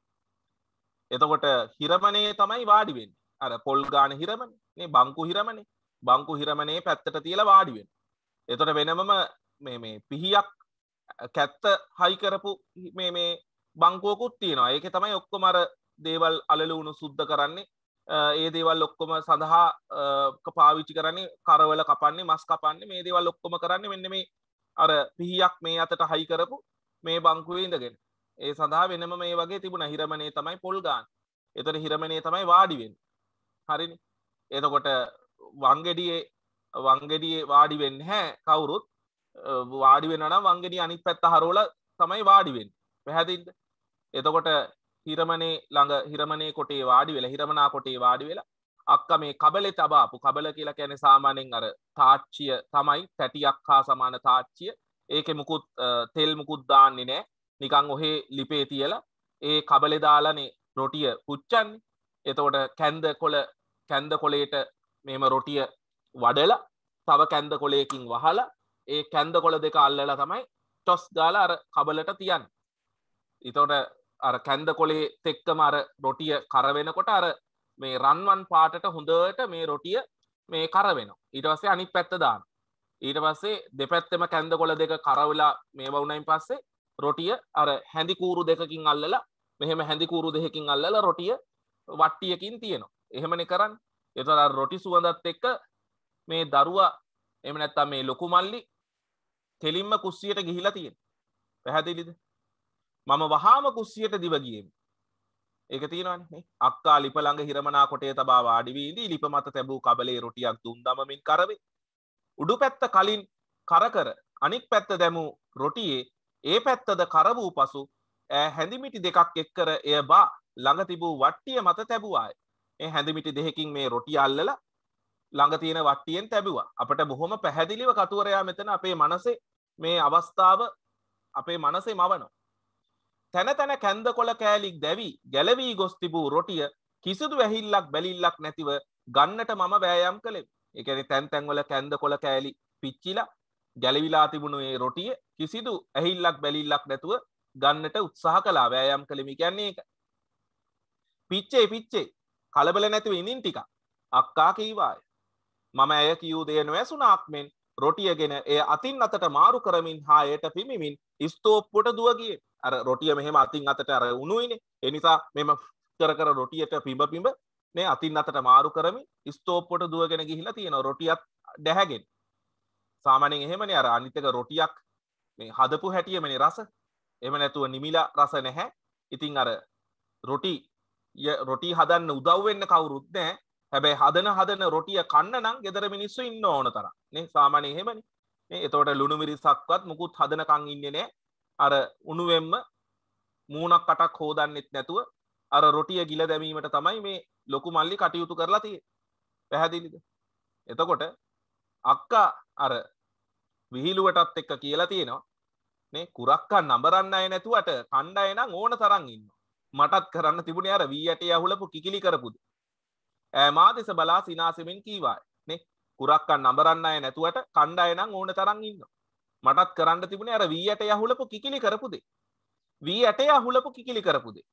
එතකොට හිරමනේ තමයි වාඩි වෙන්නේ. අර පොල් ගාන හිරමනේ. නේ බංකු හිරමනේ. බංකු හිරමනේ පැත්තට තියලා වාඩි වෙනවා. එතකොට වෙනමම මේ පිහියක් කැත්ත හයි කරපු මේ බංකුවකුත් තියෙනවා. ඒකේ තමයි ඔක්කොම අර දේවල් අලලුණු සුද්ධ කරන්නේ. ඒ දේවල් ඔක්කොම සඳහා පාවිච්චි කරන්නේ කරවල කපන්නේ, මස් කපන්නේ, මේ දේවල් ඔක්කොම කරන්නේ මෙන්න මේ අර පිහියක් මේ අතට හයි කරපු මේ බංකුවේ ඉඳගෙන. ඒ සඳහා වෙනම මේ වගේ තිබුණා. හිරමනේ තමයි පොල් ගාන. එතකොට හිරමනේ තමයි වාඩි වෙන්නේ. හරිනේ. එතකොට වංගෙඩියේ වාඩි වෙන්නේ නැහැ කවුරුත්. වාඩි වෙනවා නම් වංගෙඩිය අනිත් පැත්ත හරවලා තමයි වාඩි වෙන්නේ. පැහැදිලිද? එතකොට හිරමනේ ළඟ හිරමනේ කොටේ වාඩි වෙලා හිරමනා කොටේ වාඩි වෙලා අක්කා මේ කබලේ තබාපු කබල කියලා කියන්නේ සාමාන්‍යයෙන් අර තාච්චිය තමයි තැටියක් හා සමාන තාච්චිය. ඒකේ මුකුත් තෙල් මුකුත් දාන්නේ නැහැ. නිකන් ඔහේ ලිපේ තියලා ඒ කබලේ දාලානේ රොටිය පුච්චන්නේ. එතකොට කැන්ද කොලේට මේම රොටිය වඩලා තව කැන්ද කොලයකින් වහලා ඒ කැන්ද කොල දෙක අල්ලලා තමයි ටොස් ගාලා අර කබලට තියන්නේ. එතකොට අර කැන්ද කොලේ එක්කම අර රොටිය කර වෙනකොට අර මේ රන්වන් පාටට හොඳට මේ රොටිය මේ කර වෙනවා. ඊට පස්සේ අනිත් පැත්ත දානවා. ඊට පස්සේ දෙපැත්තෙම කැන්ද කොල දෙක කරවලා මේ වුණයින් පස්සේ රොටිය අර හැඳි කූරු දෙකකින් අල්ලලා මෙහෙම හැඳි කූරු දෙකකින් අල්ලලා රොටිය වට්ටියකින් තියෙනවා. එහෙමනේ කරන්නේ. එතකොට අර රොටි සුවඳත් එක්ක මේ දරුවා එහෙම නැත්නම් මේ ලොකු මල්ලි කෙලින්ම කුස්සියට ගිහිලා තියෙනවා. පැහැදිලිද? මම වහාම කුස්සියට දිව ගියෙමි. ඒක තියෙනවනේ නේ. අක්කා ලිප ළඟ හිරමනා කොටේ තබා වාඩි වී ඉඳී ලිප මත තැබූ කබලේ රොටියක් දුම් දමමින් කරවේ. උඩු පැත්ත කලින් කර අනික් පැත්ත දැමූ රොටියේ ඒ පැත්තද කර වූ පසු හැඳිමිටි දෙකක් එක්කර එය බා ළඟ තිබූ වට්ටිය මත තැබුවාය. ඒ හැඳිමිටි දෙකකින් මේ රොටිය අල්ලලා ළඟ තියෙන වට්ටියෙන් තැබුවා. අපිට බොහොම පැහැදිලිව කතුවරයා මෙතන අපේ මනසේ මේ අවස්ථාව අපේ මනසේ මවනවා. තැන තැන කැන්ද කොළ කෑලි දැවි ගැලවී ගොස් තිබූ රොටිය කිසිදු ඇහිල්ලක් බැලිල්ලක් නැතිව ගන්නට මම වෑයම් කළෙමි. ඒ කියන්නේ තැන් තැන් වල කැන්ද කොළ කෑලි පිච්චිලා ගැලවිලා තිබුණු මේ රොටිය කිසිදු ඇහිල්ලක් බැලිල්ලක් නැතුව ගන්නට උත්සාහ කළා. වෑයම් කළෙමි කියන්නේ ඒක. පිච්චේ කලබල නැතිව ඉඳින් ටිකක් අක්කා කීවාය. මම ඇය කියූ දේ නොඇසුණාක් මෙන් රොටියගෙන එය අතින් අතට මාරු කරමින් හා එයට පිමිමින් ස්තෝප්පුවට දුව ගියේ. අර රොටිය මෙහෙම අතින් අතට අර උණුයිනේ. ඒ නිසා මෙම කර රොටියට පිඹ මේ අතින් අතට මාරු කරමින් ස්තෝප්පුවට දුවගෙන ගිහිලා තියෙනවා රොටියත් දැහැගෙන. සාමාන්‍යයෙන් එහෙමනේ අර අනිත් එක රොටියක් මේ හදපු හැටියෙමනේ රස. එහෙම නැතුව නිමිලා රස නැහැ. ඉතින් අර රොටි හදන්න උදව් වෙන්න කවුරුත් නැහැ. හැබැයි හදන රොටිය කන්න නම් ගෙදර මිනිස්සු ඉන්න ඕන තරම්. නේ සාමාන්‍යයෙන් එහෙමනේ. නේ එතකොට ලුණු මිරිසක්වත් මුකුත් හදනකන් ඉන්නේ නැහැ. අර උණුවෙන්ම මූණක් අටක් හොදන්නෙත් නැතුව අර රොටිය ගිල දැමීමට තමයි මේ ලොකු මල්ලි කටයුතු කරලා තියෙන්නේ. පැහැදිලිද? එතකොට අක්කා අර විහිළුවටත් එක්ක කියලා තියෙනවා නේ කුරක්කා නඹරන්න අය නැතුවට කණ්ඩ අය නම් ඕන තරම් ඉන්නවා. මටත් කරන්න තිබුණේ අර වී ඇටේ අහුලපු කිකිලි කරපුද. ඈ මා දෙස බලා සිනාසෙමින් කීවාය නේ කුරක්කා නඹරන්න අය නැතුවට කණ්ඩ අය නම් ඕන තරම් ඉන්නවා. මටත් කරන්න තිබුණේ අර වී ඇටේ අහුලපු කිකිලි කරපුදේ. වී ඇටේ අහුලපු කිකිලි කරපුදේ.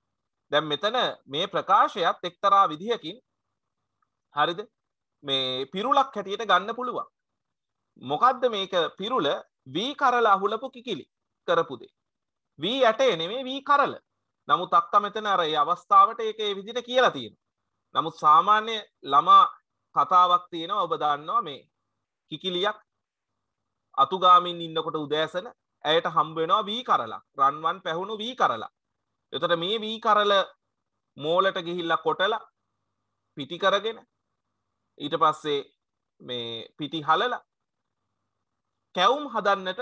දැන් මෙතන මේ ප්‍රකාශයත් එක්තරා විදිහකින් හරිද මේ පිරුලක් හැටියට ගන්න පුළුවන්. මොකද්ද මේක පිරුල වී කරල අහුලපු කිකිලි කරපුදේ. වී ඇටේ නෙමෙයි වී කරල. නමුත් අක්කා මෙතන අර ඒ අවස්ථාවට ඒක ඒ විදිහට කියලා තියෙනවා. නමුත් සාමාන්‍ය ළමා කතාවක් තියෙනවා ඔබ දන්නවා මේ කිකිලියක් අතුගාමින් ඉන්නකොට උදෑසන ඇයට හම්බ වෙනවා වී කරලක්. රන්වන් පැහුණු වී කරලක්. එතකොට මේ වී කරල මෝලට ගිහිල්ලා කොටලා පිටි කරගෙන ඊට පස්සේ මේ පිටි හලලා කැවුම් හදන්නට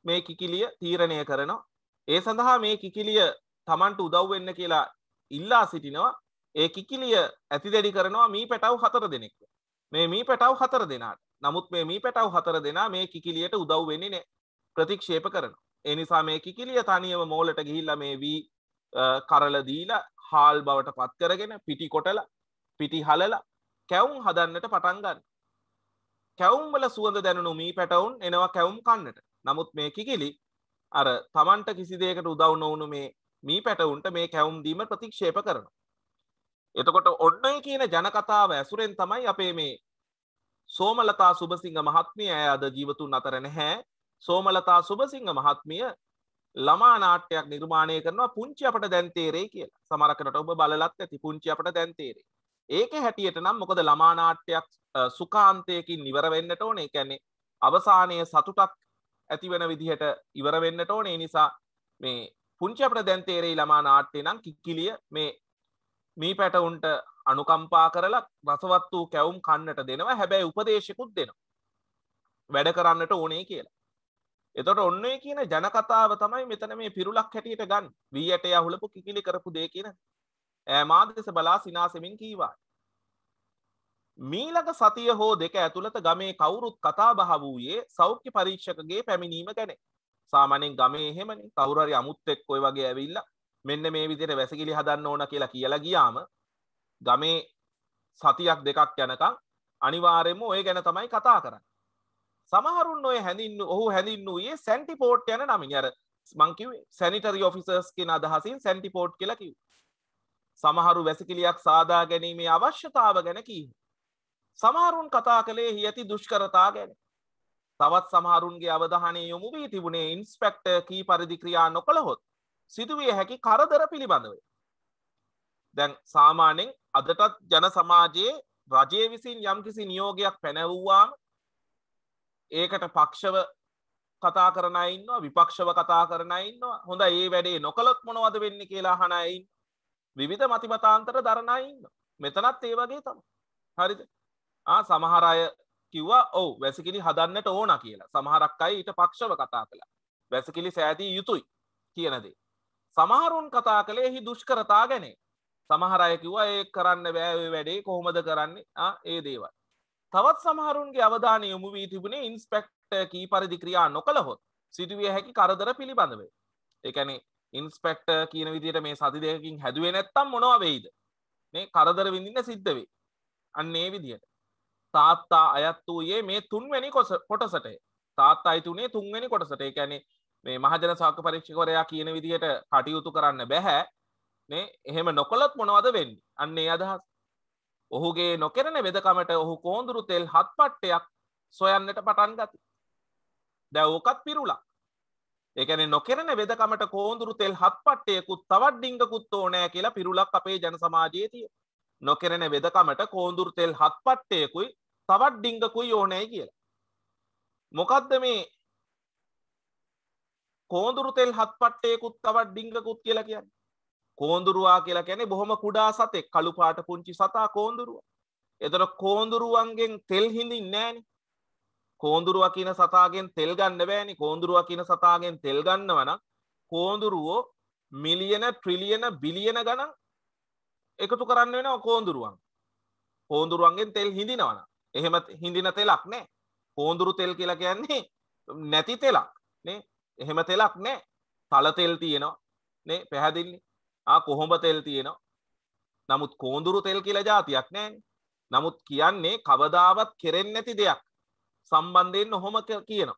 මේ කිකිලිය තීරණය කරනවා. ඒ සඳහා මේ කිකිලිය Tamanට උදව් වෙන්න කියලා ඉල්ලා සිටිනවා. ඒ කිකිලිය ඇතිදැඩි කරනවා මී පැටව් 4 දෙනෙක්. මේ මී පැටව් 4 දෙනාට. නමුත් මේ මී පැටව් 4 දෙනා මේ කිකිලියට උදව් වෙන්නේ නැහැ. ප්‍රතික්ෂේප කරනවා. ඒ නිසා මේ කිකිලිය තනියම මෝලට ගිහිල්ලා මේ වී කරල දීලා හාල් බවට පත් කරගෙන පිටි කොටලා පිටි හලලා කැවුම් හදන්නට පටන් ගන්නවා. කැවුම් වල සුවඳ දැනුණු මී පැටවුන් එනවා කැවුම් කන්නට. නමුත් මේ කිකිලි අර Tamanට කිසි දෙයකට උදව් නොවුණු මේ මී පැටවුන්ට මේ කැවුම් දීම ප්‍රතික්ෂේප කරනවා. එතකොට ඔන්නයි කියන ජන කතාව ඇසුරෙන් තමයි අපේ මේ සෝමලතා සුබසිංහ මහත්මිය අද ජීවතුන් අතර නැහැ. සෝමලතා සුබසිංහ මහත්මිය ළමා නාට්‍යයක් නිර්මාණය කරනවා පුංචි අපට දැන් තේරෙයි කියලා. සමහරකට ඔබ බලලත් ඇති පුංචි අපට දැන් තේරෙයි. ඒකේ හැටියට නම් මොකද ළමා නාට්‍යයක් සුඛාන්තයකින් ඉවර වෙන්නට ඕනේ. ඒ කියන්නේ අවසානයේ සතුටක් ඇති වෙන විදිහට ඉවර වෙන්නට ඕනේ. ඒ නිසා මේ පුංචි අපට දැන් තේරෙයි ළමා නාට්‍ය නම් කිකිලිය මේ පැටවුන්ට අනුකම්පා කරලා රසවත් වූ කැවුම් කන්නට දෙනවා. හැබැයි උපදේශකුත් දෙනවා. වැඩ කරන්නට ඕනේ කියලා. එතකොට ඔන්නේ කියන ජන කතාව තමයි මෙතන මේ පිරුලක් හැටියට ගන්න. වී ඇටේ අහුලපු කිකිලි කරපු දෙය කියන. මා දෙස බලා සිනාසෙමින් කීවා. මීළඟ සතිය හෝ දෙක ඇතුළත ගමේ කවුරුත් කතා බහ වූයේ සෞඛ්‍ය පරීක්ෂකගේ පැමිණීම ගැන. සාමාන්‍යයෙන් ගමේ එහෙමනේ කවුරු හරි අමුත්තෙක් ඔය වගේ ඇවිල්ලා මෙන්න මේ විදිහට වැසිකිලි හදන්න ඕන කියලා කියලා ගියාම ගමේ සතියක් දෙකක් යනකම් අනිවාර්යයෙන්ම ඔය ගැන තමයි කතා කරන්නේ. සමහරුන් ඔය ඔහු හැඳින්වුවේ සැන්ටිපෝට් යන නමින්. අර මං කිව්වේ සැනිටරි ඔෆිසර්ස් කියන අදහසින් සැන්ටිපෝට් කියලා කිව්වේ. සමහරු වැසිකිලියක් සාදා ගැනීමේ අවශ්‍යතාව ගැන කීවේ. සමහරුන් කතා කළේ එහි ඇති දුෂ්කරතා ගැන. තවත් සමහරුන්ගේ අවධානය යොමු වී තිබුණේ ඉන්ස්පෙක්ටර් කී පරිදි ක්‍රියා නොකළහොත් සිදුවිය හැකි කරදර පිළිබඳව. දැන් සාමාන්‍යයෙන් අදටත් ජන සමාජයේ රජය විසින් යම්කිසි නියෝගයක් පැනවුවාම ඒකට පක්ෂව කතා කරන අය ඉන්නවා, විපක්ෂව කතා කරන අය ඉන්නවා. හොඳයි මේ වැඩේ නොකළොත් මොනවද වෙන්නේ කියලා අහන අය ඉන්නවා. විවිධ මතිමතාන්තර දරන අය ඉන්නවා. මෙතනත් ඒ වගේ තමයි. හරිද? සමහර අය කිව්වා ඔව් වැසිකිලි හදන්නට ඕන කියලා. සමහරක් අය ඊට පක්ෂව කතා කළා. වැසිකිලි සෑදී යුතුයි කියන දේ. සමහරුන් කතා කළේ එහි දුෂ්කරතා ගැන. සමහර අය කිව්වා ඒක කරන්න බෑ ඔය වැඩේ කොහොමද කරන්නේ? ඒ දේවල්. තවත් සමහරුන්ගේ අවධානය යොමු වී තිබුණේ ඉන්ස්පෙක්ටර් කී පරිදි ක්‍රියා නොකළහොත් සිදුවිය හැකි කරදර පිළිබඳව. ඒ කියන්නේ ඉන්ස්පෙක්ටර් කියන විදිහට මේ සති දෙකකින් හැදුවේ නැත්තම් මොනවා වෙයිද? මේ කරදර විඳින්න සිද්ධ වෙයි. අන්න ඒ විදිහට. තාත්තා අයත් වූයේ මේ තුන්වෙනි කොටසට. තාත්තා අයිතුනේ තුන්වෙනි කොටසට. ඒ කියන්නේ මේ මහජන සෞඛ්‍ය පරීක්ෂකවරයා කියන විදිහට කටයුතු කරන්න බෑ. නේ එහෙම නොකළොත් මොනවද වෙන්නේ? අන්න ඒ අදහස. ඔහුගේ නොකරන වෙදකමට ඔහු කෝඳුරු තෙල් 7 පට්ටයක් සොයන්නට පටන් ගත්තා. දැන් ඕකත් පිරුණා. ඒ කියන්නේ නොකරන වෙදකමට කෝඳුරු තෙල් 7 පට්ටයකුත් තවත් ඩිංගකුත් ඕනෑ කියලා පිරුලක් අපේ ජන සමාජයේ තියෙනවා. නොකරන වෙදකමට කෝඳුරු තෙල් 7 පට්ටයකුයි තවත් ඩිංගකුයි ඕනෑයි කියලා. මොකද්ද මේ කෝඳුරු තෙල් 7 පට්ටයකුත් තවත් ඩිංගකුත් කියලා කියන්නේ? කෝඳුරුවා කියලා කියන්නේ බොහොම කුඩා සතෙක්. කළු පාට පුංචි සතා කෝඳුරුවා. එතන කෝඳුරුවන්ගෙන් තෙල් හිඳින්නේ නැහනේ. කෝඳුරුවා කියන සතාගෙන් තෙල් ගන්න බෑනේ. කෝඳුරුවා කියන සතාගෙන් තෙල් ගන්නවා නම් කෝඳුරුවෝ මිලියන ට්‍රිලියන බිලියන ගණන් එකතු කරන්න වෙනවා කෝඳුරුවන්. කෝඳුරුවන්ගෙන් තෙල් හිඳිනවා නම්. එහෙම හිඳින තෙලක් නැහැ. කෝඳුරු තෙල් කියලා කියන්නේ නැති තෙලක් නේ. එහෙම තෙලක් නැහැ. තල තෙල් තියෙනවා නේ පැහැදිලි. කොහොඹ තෙල් තියෙනවා. නමුත් කෝඳුරු තෙල් කියලා જાතියක් නැහැ. නමුත් කියන්නේ කවදාවත් කෙරෙන්නේ නැති දෙයක් සම්බන්ධයෙන් ඔහොම කියනවා.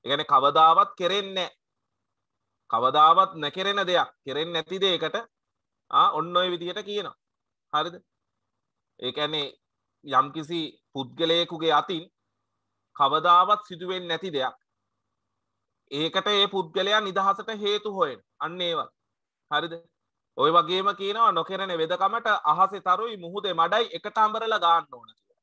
ඒ කියන්නේ කවදාවත් කෙරෙන්නේ නැහැ. කවදාවත් නැකෙරෙන දෙයක් කෙරෙන්නේ නැති දෙයකට ඔන්න ඔය විදිහට කියනවා. හරිද? ඒ කියන්නේ යම්කිසි පුද්ගලයෙකුගේ අතින් කවදාවත් සිදුවෙන්නේ නැති දෙයක්. ඒකට ඒ පුද්ගලයා නිදහසට හේතු හොයන. අන්න ඒවත්. හරිද? ඔය වගේම කියනවා නොකරන වෙදකමට අහසේ තරුයි මුහුදේ මඩයි එකට අඹරලා ගන්න ඕන කියලා.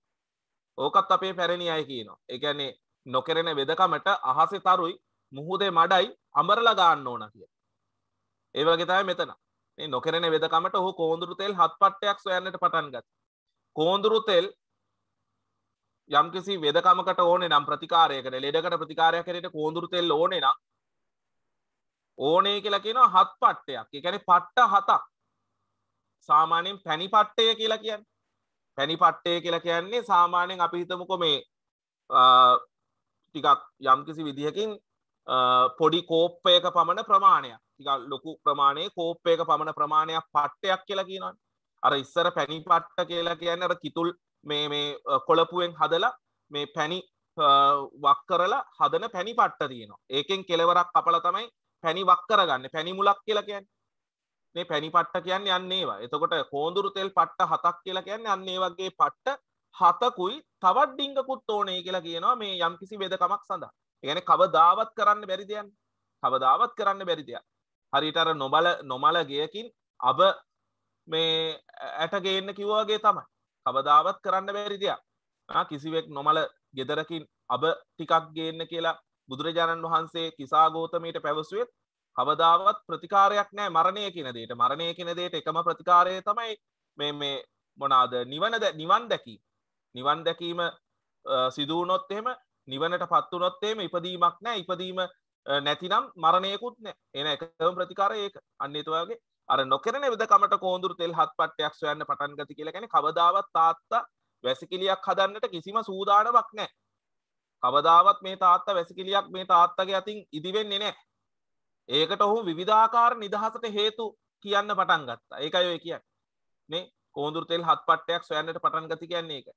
ඕකත් අපේ පැරණි අය කියනවා. ඒ කියන්නේ නොකරන වෙදකමට අහසේ තරුයි මුහුදේ මඩයි අඹරලා ගන්න ඕන කියලා. ඒ වගේ තමයි මෙතන. මේ නොකරන වෙදකමට ඔහු කෝඳුරු තෙල් 7 පට්ටයක් සොයන්නට පටන් ගත්තා. කෝඳුරු තෙල් යම්කිසි වෙදකමකට ඕනේ නම් ප්‍රතිකාරයකට ලෙඩකට ප්‍රතිකාරයක් හැටියට කෝඳුරු තෙල් ඕනේ නම් ඕනේ කියලා කියනවා 7 පට්ටයක්. ඒ කියන්නේ පට්ට 7ක්. සාමාන්‍යයෙන් පැණි පට්ටය කියලා කියන්නේ. පැණි පට්ටය කියලා කියන්නේ සාමාන්‍යයෙන් අපි හිතමුකෝ මේ ටිකක් යම්කිසි විදිහකින් පොඩි කෝප්පයක පමණ ප්‍රමාණයක්. ටිකක් ලොකු ප්‍රමාණයේ කෝප්පයක පමණ ප්‍රමාණයක් පට්ටයක් කියලා කියනවානේ. අර ඉස්සර පැණි පට්ට කියලා කියන්නේ අර කිතුල් මේ කොළපුවෙන් හදලා මේ පැණි වක් කරලා හදන පැණි පට්ට තියෙනවා. ඒකෙන් කෙලවරක් කපලා තමයි පැණි වක් කරගන්නේ. පැණි මුලක් කියලා කියන්නේ. මේ පැණි පට්ට කියන්නේ අන්න ඒවා. එතකොට කෝඳුරු තෙල් පට්ට 7ක් කියලා කියන්නේ අන්න ඒ වගේ පට්ට 7කුයි තවත් ඩිංගකුත් ඕනේ කියලා කියනවා මේ යම්කිසි වේදකමක් සඳහා. ඒ කියන්නේ කවදාවත් කරන්න බැරි දෙයක්. කවදාවත් කරන්න බැරි දෙයක්. හරියට අර නොමල ගයකින් අබ මේ ඇට ගේන්න කිව්වා වගේ තමයි. කවදාවත් කරන්න බැරි දෙයක්. කිසිවෙක් නොමල ගෙදරකින් අබ ටිකක් ගේන්න කියලා බුදුරජාණන් වහන්සේ කිසා ගෞතමීට පැවසුවෙත් කවදාවත් ප්‍රතිකාරයක් නැහැ මරණය කියන දෙයට. මරණය කියන දෙයට එකම ප්‍රතිකාරය තමයි මේ මොනවාද නිවන් දැකීම. නිවන් දැකීම සිදු වුණොත් එහෙම නිවනටපත් වුණොත් එහෙම ඉපදීමක් නැහැ. ඉපදීම නැතිනම් මරණයකුත් නැහැ. එන එකම ප්‍රතිකාරය ඒක. අන්න ඒ වගේ අර නොකරන වෙදකමට කෝඳුරු තෙල් 7 පට්ටයක් සොයන්න පටන් ගති කියලා කියන්නේ කවදාවත් තාත්තා වැසිකිලියක් හදන්නට කිසිම සූදානමක් නැහැ. කවදාවත් මේ තාත්තා වැසිකිලියක් මේ තාත්තගේ අතින් ඉදි වෙන්නේ නැහැ. ඒකට ඔහු විවිධාකාර නිදහසට හේතු කියන්න පටන් ගත්තා. ඒකයි ඔය කියන්නේ. නේ කොඳුරු තෙල් හත් පට්ටයක් සොයන්නට පටන් ගති කියන්නේ ඒකයි.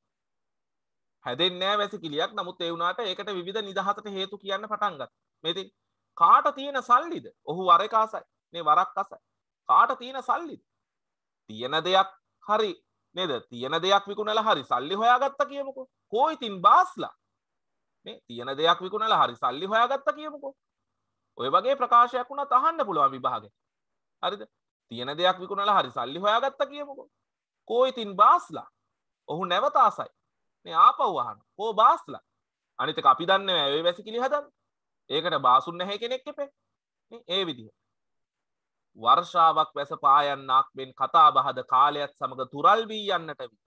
හැදෙන්නේ නැහැ වැසිකිළියක්. නමුත් ඒ වුණාට ඒකට විවිධ නිදහසට හේතු කියන්න පටන් ගත්තා. මේ ඉතින් කාට තියෙන සල්ලිද? ඔහු වර එක ආසයි. නේ වරක් ආසයි. කාට තියෙන සල්ලිද? තියෙන දෙයක් හරි නේද? තියෙන දෙයක් විකුණලා හරි සල්ලි හොයාගත්තා කියමුකෝ. කෝ ඉතින් බාස්ලා. නේ තියෙන දෙයක් විකුණලා හරි සල්ලි හොයාගත්තා කියමුකෝ. ඔය වගේ ප්‍රකාශයක් වුණත් අහන්න පුළුවන් විභාගෙට. හරිද? තියෙන දෙයක් විකුණලා හරි සල්ලි හොයාගත්තා කියමුකෝ. කෝ ඉතින් බාස්ලා. ඔහු නැවත ආසයි. මේ ආපහු අහන. කෝ බාස්ලා. අනිත් එක අපි දන්නේ නැහැ ඔය වැසිකිලි හදන්න. ඒකට බාසුන් නැහැ කෙනෙක් එපේ. නේ ඒ විදිහ. වර්ෂාවක් වැස පායන්නක් මෙන් කතා බහද කාලයත් සමග තුරල් වී යන්නට වී.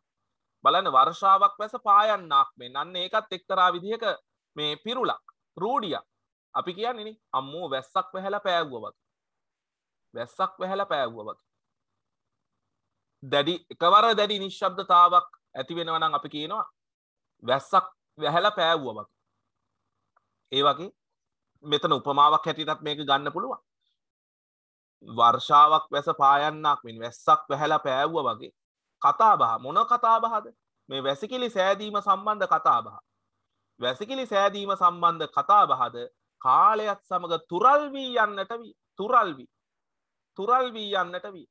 බලන්න වර්ෂාවක් වැස පායන්නක් මෙන් අන්න ඒකත් එක්තරා විදිහක මේ පිරුලක් රූඩියක්. අපි කියන්නේ නේ අම්මෝ වැස්සක් වැහැලා පෑවුවා වගේ. වැස්සක් වැහැලා පෑවුවා වගේ. දැඩි එකවර දැඩි නිශ්ශබ්දතාවක් ඇති වෙනවා නම් අපි කියනවා වැස්සක් වැහැලා පෑවුවා වගේ. ඒ වගේ මෙතන උපමාවක් හැටියටත් මේක ගන්න පුළුවන්. වර්ෂාවක් වැස පායන්නක් මෙන් වැස්සක් වැහැලා පෑවුවා වගේ කතා බහ මොන කතා බහද? මේ වැසිකිලි සෑදීම සම්බන්ධ කතා බහ. වැසිකිලි සෑදීම සම්බන්ධ කතා බහද කාලයත් සමග තුරල් වී යන්නට වී. තුරල් වී යන්නට වී.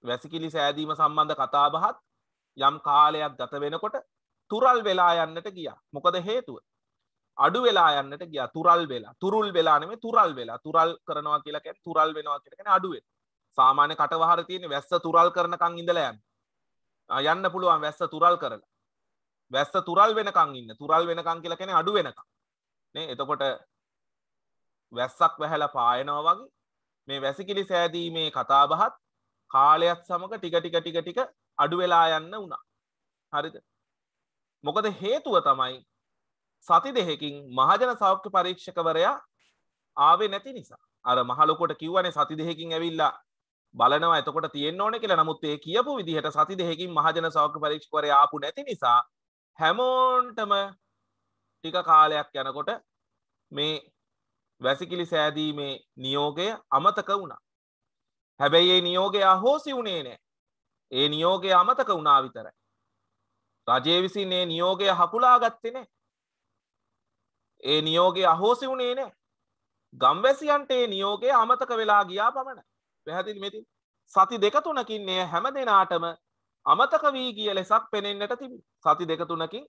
වැසිකිලි සෑදීම සම්බන්ධ කතා බහත් යම් කාලයක් ගත වෙනකොට තුරල් වෙලා යන්නට ගියා. මොකද හේතුව? අඩු වෙලා යන්නට ගියා. තුරල් වෙලා. තුරුල් වෙලා නෙමෙයි තුරල් වෙලා. තුරල් කරනවා කියලා කියන්නේ තුරල් වෙනවා කියලා කියන්නේ අඩු වෙන. සාමාන්‍ය කටවහර තියෙන වැස්ස තුරල් කරනකන් ඉඳලා යන්න. යන්න පුළුවන් වැස්ස තුරල් කරලා. වැස්ස තුරල් වෙනකන් ඉන්න. තුරල් වෙනකන් කියලා කියන්නේ අඩු වෙනකන්. නේ එතකොට වැස්සක් වැහැලා පායනවා වගේ මේ වැසිකිලි සෑදීමේ කතා බහත් කාලයත් සමග ටික අඩු වෙලා යන්න වුණා. හරිද? මොකද හේතුව තමයි සති දෙකකින් මහජන සෞඛ්‍ය පරීක්ෂකවරයා ආවේ නැති නිසා. අර මහ ලොකුට කිව්වනේ සති දෙකකින් ඇවිල්ලා බලනවා එතකොට තියෙන්න ඕනේ කියලා. නමුත් ඒ කියපු විදිහට සති දෙකකින් මහජන සෞඛ්‍ය පරීක්ෂකවරයා ආපු නැති නිසා හැමෝන්ටම ටික කාලයක් යනකොට මේ වැසිකිලි සෑදීමේ නියෝගය අමතක වුණා. හැබැයි ඒ නියෝගය අහෝසි වුණේ නැහැ. ඒ නියෝගය අමතක වුණා විතරයි. රජය විසින් මේ නියෝගය හකුලා ගත්තේ නැහැ. ඒ නියෝගය අහෝසි වුණේ නැහැ. ගම්වැසියන්ට ඒ නියෝගය අමතක වෙලා ගියා පමණයි. පැහැදිලි මෙතින්. සති දෙක තුනකින් මේ හැම දිනාටම අමතක වී ගිය ලෙසක් පෙනෙන්නට තිබුණා. සති දෙක තුනකින්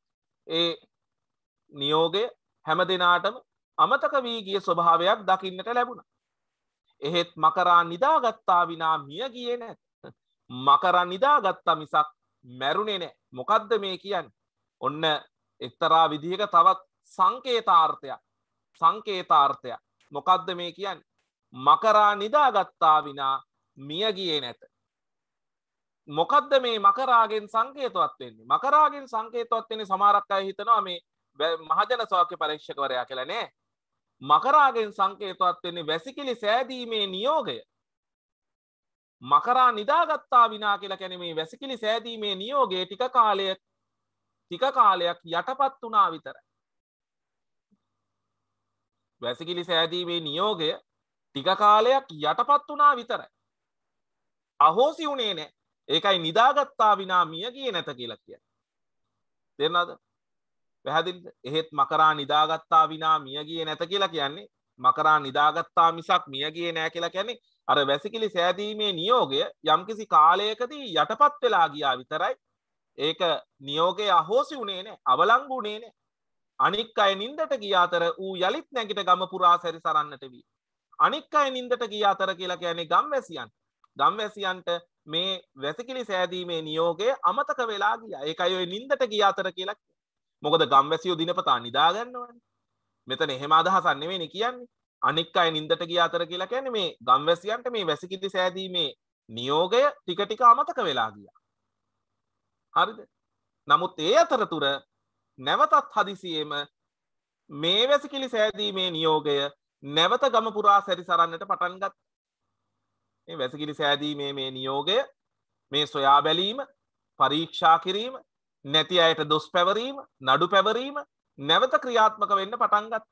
ඒ නියෝගය හැම දිනාටම අමතක වී ගිය ස්වභාවයක් දකින්නට ලැබුණා. එහෙත් මකරා නිදාගත්තා විනා මිය ගියේ නැහැ. මකරා නිදාගත්තා මිසක් මැරුණේ නැහැ. මොකද්ද මේ කියන්නේ? ඔන්න එක්තරා විදිහක තවත් සංකේතාර්ථයක්. මොකද්ද මේ කියන්නේ? මකරා නිදාගත්තා විනා මිය ගියේ නැත. මොකද්ද මේ මකරාගෙන් සංකේතවත් වෙන්නේ? මකරාගෙන් සංකේතවත් වෙන්නේ සමහරක් අය හිතනවා මේ මහජන සෞඛ්‍ය පරීක්ෂකවරයා කියලා නෑ. මකරාගෙන් සංකේතවත් වෙන්නේ වැසිකිලි සෑදීමේ නියෝගය. මකරා නිදාගත්තා විනා කියලා කියන්නේ මේ වැසිකිලි සෑදීමේ නියෝගය ටික කාලයක් යටපත් වුණා විතරයි. වැසිකිලි සෑදීමේ නියෝගය ටික කාලයක් යටපත් වුණා විතරයි. අහෝසි වුණේ නැහැ. ඒකයි නිදාගත්තා විනා මිය ගියේ නැත කියලා කියන්නේ. තේරෙනවද? පැහැදිලිද? එහෙත් මකරා නිදාගත්තා විනා මිය ගියේ නැත කියලා කියන්නේ මකරා නිදාගත්තා මිසක් මිය ගියේ නැහැ කියලා කියන්නේ අර වැසිකිලි සෑදීමේ නියෝගය යම්කිසි කාලයකදී යටපත් වෙලා ගියා විතරයි. ඒක නියෝගය අහෝසි වුණේ නැහැ. අවලංගු වුණේ නැහැ. අනික් අය නින්දට ගිය අතර ඌ යලිත් නැගිට ගම පුරා සැරිසරන්නට වී. අනික් අය නින්දට ගිය අතර කියලා කියන්නේ ගම්වැසියන්ට මේ වැසිකිලි සෑදීමේ නියෝගය අමතක වෙලා ගියා. ඒකයි ඔය නින්දට ගිය අතර කියලා කියන්නේ. මොකද ගම්වැසියෝ දිනපතා නිදා ගන්නවනේ. මෙතන එහෙම අදහසක් නෙවෙයිනේ කියන්නේ. අනික් අය නින්දට ගිය අතර කියලා කියන්නේ මේ ගම්වැසියන්ට මේ වැසිකිලි සෑදීමේ නියෝගය ටික අමතක වෙලා ගියා. හරිද? නමුත් ඒ අතරතුර නැවතත් හදිසියෙම මේ වැසිකිලි සෑදීමේ නියෝගය නැවත ගම පුරා සැරිසරන්නට පටන් ගත්තා. මේ වැසිකිලි සෑදීමේ මේ නියෝගය මේ සොයා බැලීම, පරීක්ෂා කිරීම, නැති අයට දොස් පැවරීම, නඩු පැවරීම නැවත ක්‍රියාත්මක වෙන්න පටන් ගත්තා.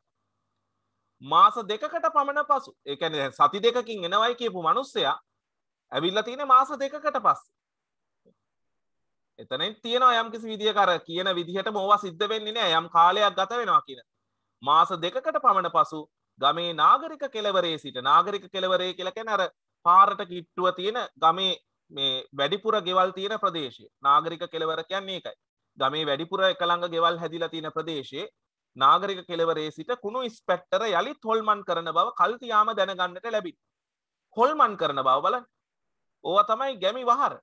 මාස දෙකකට පමණ පසු, ඒ කියන්නේ සති දෙකකින් එනවයි කියපු මිනිස්සයා ඇවිල්ලා තියෙන්නේ මාස 2කට පස්සේ. එතනින් තියෙනවා යම් කිසි විදියක අර කියන විදිහටම ඕවා සිද්ධ වෙන්නේ නැහැ. යම් කාලයක් ගත වෙනවා කියන. මාස 2කට පමණ පසු ගමේ නාගරික කෙළවරේ සිට නාගරික කෙළවරේ කියලා කියන්නේ අර පාරට කිට්ටුව තියෙන ගමේ මේ වැඩිපුර ගෙවල් තියෙන ප්‍රදේශය. නාගරික කෙළවර කියන්නේ ඒකයි. ගමේ වැඩිපුර එක ළඟ ගෙවල් හැදිලා තියෙන ප්‍රදේශයේ නාගරික කෙළවරේ සිට කුණු ඉස්පෙක්ටර් යලිත් හොල්මන් කරන බව කල්තියාම දැනගන්නට ලැබිණි. හොල්මන් කරන බව බලන්න. ඕවා තමයි ගැමි වහර.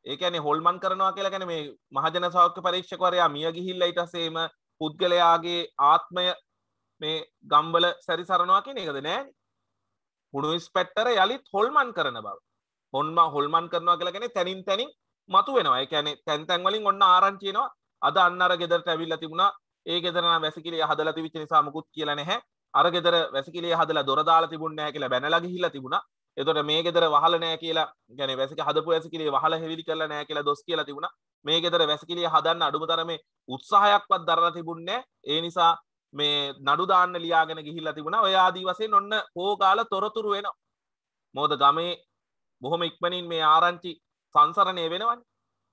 ඒ කියන්නේ හොල්මන් කරනවා කියලා කියන්නේ මේ මහජන සෞඛ්‍ය පරීක්ෂකවරයා මිය ගිහිල්ලා ඊට පස්සේම පුද්ගලයාගේ ආත්මය මේ ගම්වල සැරිසරනවා කියන එකද නෑනේ. කුණු ඉස්පෙක්ටර් යලිත් හොල්මන් කරන බව. හොල්මන් කරනවා කියලා කියන්නේ තනින් තනින් මතු වෙනවා. ඒ කියන්නේ තැන් තැන් වලින් ඔන්න ආරංචි එනවා. අද අන්න අර ගෙදරට ඇවිල්ලා තිබුණා. ඒ ගෙදර නම් වැසිකිළිය හදලා තිබිච්ච නිසා මුකුත් කියලා නැහැ. අර ගෙදර වැසිකිළිය හදලා දොර දාලා තිබුණේ නැහැ කියලා බැනලා ගිහිල්ලා තිබුණා. එතකොට මේ ගෙදර වහල නැහැ කියලා කියන්නේ හදපු වැසිකිළිය වහල හෙවිලි කරලා නැහැ කියලා දොස් කියලා තිබුණා. මේ ගෙදර වැසිකිළිය හදන්න අඩුම තරමේ උත්සාහයක්වත් දරලා තිබුණේ නැහැ. ඒ නිසා මේ නඩු දාන්න ලියාගෙන ගිහිල්ලා තිබුණා. ඔය ආදී වශයෙන් ඔන්න පෝගාල තොරතුරු වෙනවා. මොකද ගමේ බොහොම ඉක්මනින් මේ ආරංචි සංසරණය වෙනවනේ.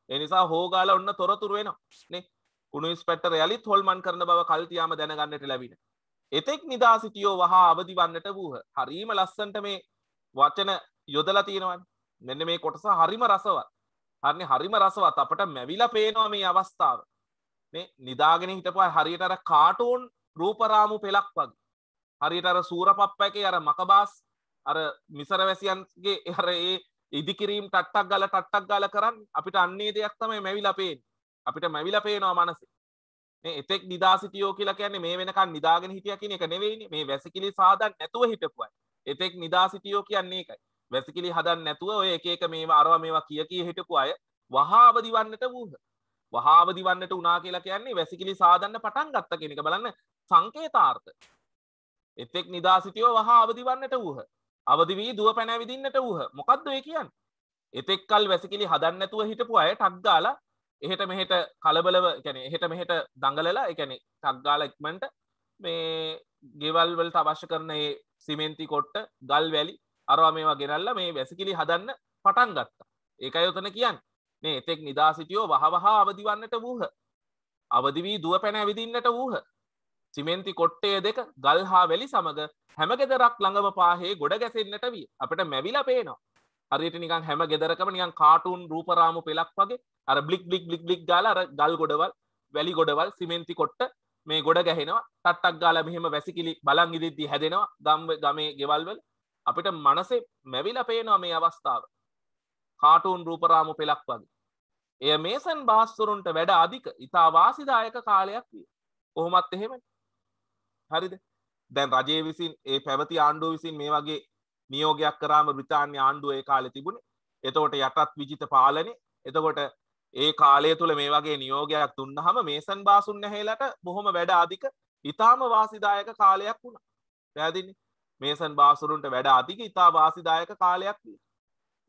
ඒ නිසා හෝගාල ඔන්න තොරතුරු වෙනවා නේ. කුණු ඉස්පෙක්ටර් යලිත් හොල්මන් කරන බව කල්තියාම දැනගන්නට ලැබින. එතෙක් නිදා සිටියෝ වහා අවදි වන්නට වූහ. හරීම ලස්සනට මේ වචන යොදලා තියෙනවානේ. මෙන්න මේ කොටස හරිම රසවත්. හරිම රසවත්. අපට මැවිලා පේනවා මේ අවස්ථාව. මේ නිදාගෙන හිටපුවා හරියට අර කාටූන් රූපරාමු පෙලක් වගේ. හරියට අර සූරපප්පකේ අර මකබාස් අර මිසර වැසියන්ගේ අර ඒ ඉදිකිරීම් ටට්ටක් ගාලා කරන්නේ අපිට අන්නේ දෙයක් තමයි මැවිලා පේන්නේ. අපිට මැවිලා පේනවා මනසේ. මේ එතෙක් නිදා සිටියෝ කියලා කියන්නේ මේ වෙනකන් නිදාගෙන හිටියා කියන එක නෙවෙයිනේ. මේ වැසිකිලි සාදන් නැතුව හිටපු අය. එතෙක් නිදා සිටියෝ කියන්නේ ඒකයි. වැසිකිලි හදන්න නැතුව ඔය එක එක මේවා අරවා මේවා කිය හිටපු අය වහා අවදි වන්නට වූහ. වහා අවදි වන්නට උනා කියලා කියන්නේ වැසිකිලි සාදන්න පටන් ගත්ත කියන එක බලන්න සංකේතාර්ථ. එතෙක් නිදා සිටියෝ වහා අවදි වන්නට වූහ. අවදි වී දුව පැන ඇවිදින්නට වූහ. මොකද්ද ඒ කියන්නේ? එතෙක් කල් වැසිකිලි හදන්න නැතුව හිටපු අය ටක් ගාලා එහෙට මෙහෙට කලබලව කියන්නේ එහෙට මෙහෙට දඟලලා ඒ කියන්නේ ටක් ගාලා ඉක්මනට මේ ගෙවල් වලට අවශ්‍ය කරන මේ සිමෙන්ති කොට්ට ගල් වැලි අරවා මේවා ගෙනල්ලා මේ වැසිකිලි හදන්න පටන් ගත්තා. ඒකයි උතන කියන්නේ. මේ එතෙක් නිදා සිටියෝ වහවහා අවදි වන්නට වූහ. අවදි වී දුව පැන ඇවිදින්නට වූහ. සිමෙන්ති කොට්ටය දෙක ගල් හා වැලි සමග හැම ගෙදරක් ළඟම පාහේ ගොඩ ගැසෙන්නට විය. අපිට මැවිලා පේනවා. හරියට නිකන් හැම ගෙදරකම නිකන් කාටූන් රූපරාමු පෙලක් වගේ අර බ්ලික් බ්ලික් බ්ලික් බ්ලික් ගාලා අර ගල් ගොඩවල් වැලි ගොඩවල් සිමෙන්ති කොට්ට මේ ගොඩ ගැහෙනවා. ටට්ටක් ගාලා මෙහෙම වැසිකිලි බලන් ඉදිද්දි හැදෙනවා ගමේ ගෙවල් වල. අපිට මනසේ මැවිලා පේනවා මේ අවස්ථාව. කාටූන් රූපරාමු පෙලක් වගේ. එය මේසන් බාස්වරුන්ට වැඩ අධික ඉතා වාසිදායක කාලයක් විය. කොහොමත් එහෙමනේ. හරිද? දැන් රජයේ විසින් ඒ පැවති ආණ්ඩුව විසින් මේ වගේ නියෝගයක් කරාම බ්‍රිතාන්‍ය ආණ්ඩුව ඒ කාලේ තිබුණේ. එතකොට යටත් විජිත පාලනේ. එතකොට ඒ කාලය තුල මේ වගේ නියෝගයක් දුන්නාම මේසන් බාසුන් නැහැලට බොහොම වැඩ අධික ඉතාම වාසිදායක කාලයක් වුණා. පැහැදිලිනේ? මේසන් බාසුරුන්ට වැඩ අධික ඉතා වාසිදායක කාලයක් විය.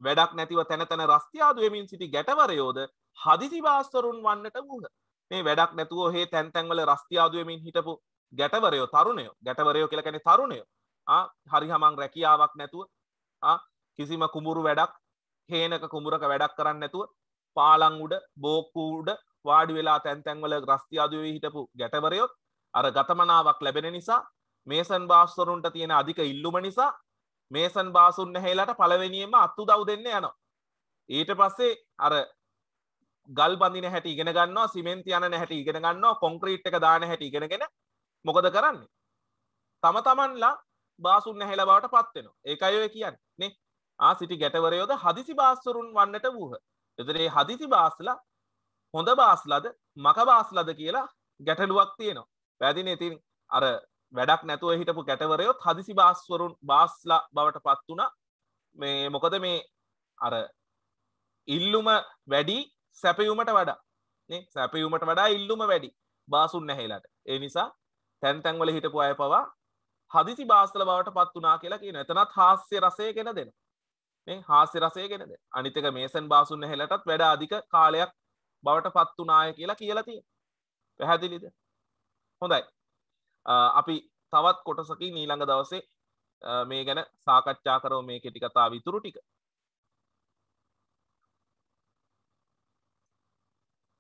වැඩක් නැතිව තැන තැන රස්තියාදු වෙමින් සිටි ගැටවරයෝද හදිසි බාස්වරුන් වන්නට වූහ. මේ වැඩක් නැතුව හේ තැන් තැන්වල රස්තියාදු වෙමින් හිටපු ගැටවරයෝ තරුණයෝ ගැටවරයෝ කියලා කියන්නේ තරුණයෝ හරි හමං රැකියාවක් නැතුව කිසිම කුඹුරු වැඩක් හේනක කුඹුරක වැඩක් කරන්න නැතුව පාලං උඩ බෝක්කු උඩ වාඩි වෙලා තැන් තැන්වල රස්තියාදු වෙවි හිටපු ගැටවරයොත් අර ගතමනාවක් ලැබෙන නිසා මේසන් බාස්වරුන්ට තියෙන අධික ඉල්ලුම නිසා මේසන් බාසුන් නැහැලට පළවෙනියෙන්ම අත්උදව් දෙන්න යනවා. ඊට පස්සේ අර ගල් බඳින හැටි ඉගෙන ගන්නවා, සිමෙන්ති යන හැටි ඉගෙන ගන්නවා, කොන්ක්‍රීට් එක දාන හැටි ඉගෙනගෙන මොකද කරන්නේ? තම තමන්ලා බාසුන් නැහැල බවට පත් වෙනවා. ඒකයි ඔය කියන්නේ නේ. සිටි ගැටවරයෝද හදිසි බාස්වරුන් වන්නට වූහ. එතකොට මේ හදිසි බාස්ලා හොඳ බාස්ලාද මක බාස්ලාද කියලා ගැටලුවක් තියෙනවා. වැදිනේ ඉතින් අර වැඩක් නැතුව හිටපු ගැටවරයොත් හදිසි බාස්වරුන් බාස්ලා බවට පත් වුණා. මේ මොකද මේ අර ඉල්ලුම වැඩි සැපයුමට වඩා නේ. සැපයුමට වඩා ඉල්ලුම වැඩි බාසුන් නැහැලට. ඒ නිසා තැන් තැන් වල හිටපු අය පවා හදිසි බාස්ලා බවට පත් වුණා කියලා කියනවා. එතනත් හාස්‍ය රසය ගෙන දෙනවා. මේ හාස්‍ය රසය ගෙන දෙනවා. අනිත් එක මේසන් බාසුන් නැහැලටත් වැඩ අධික කාලයක් බවට පත් වුණාය කියලා කියලා තියෙනවා. පැහැදිලිද? හොඳයි. අපි තවත් කොටසකින් ඊළඟ දවසේ මේ ගැන සාකච්ඡා කරමු මේ කෙටි කතාව ඉතුරු ටික.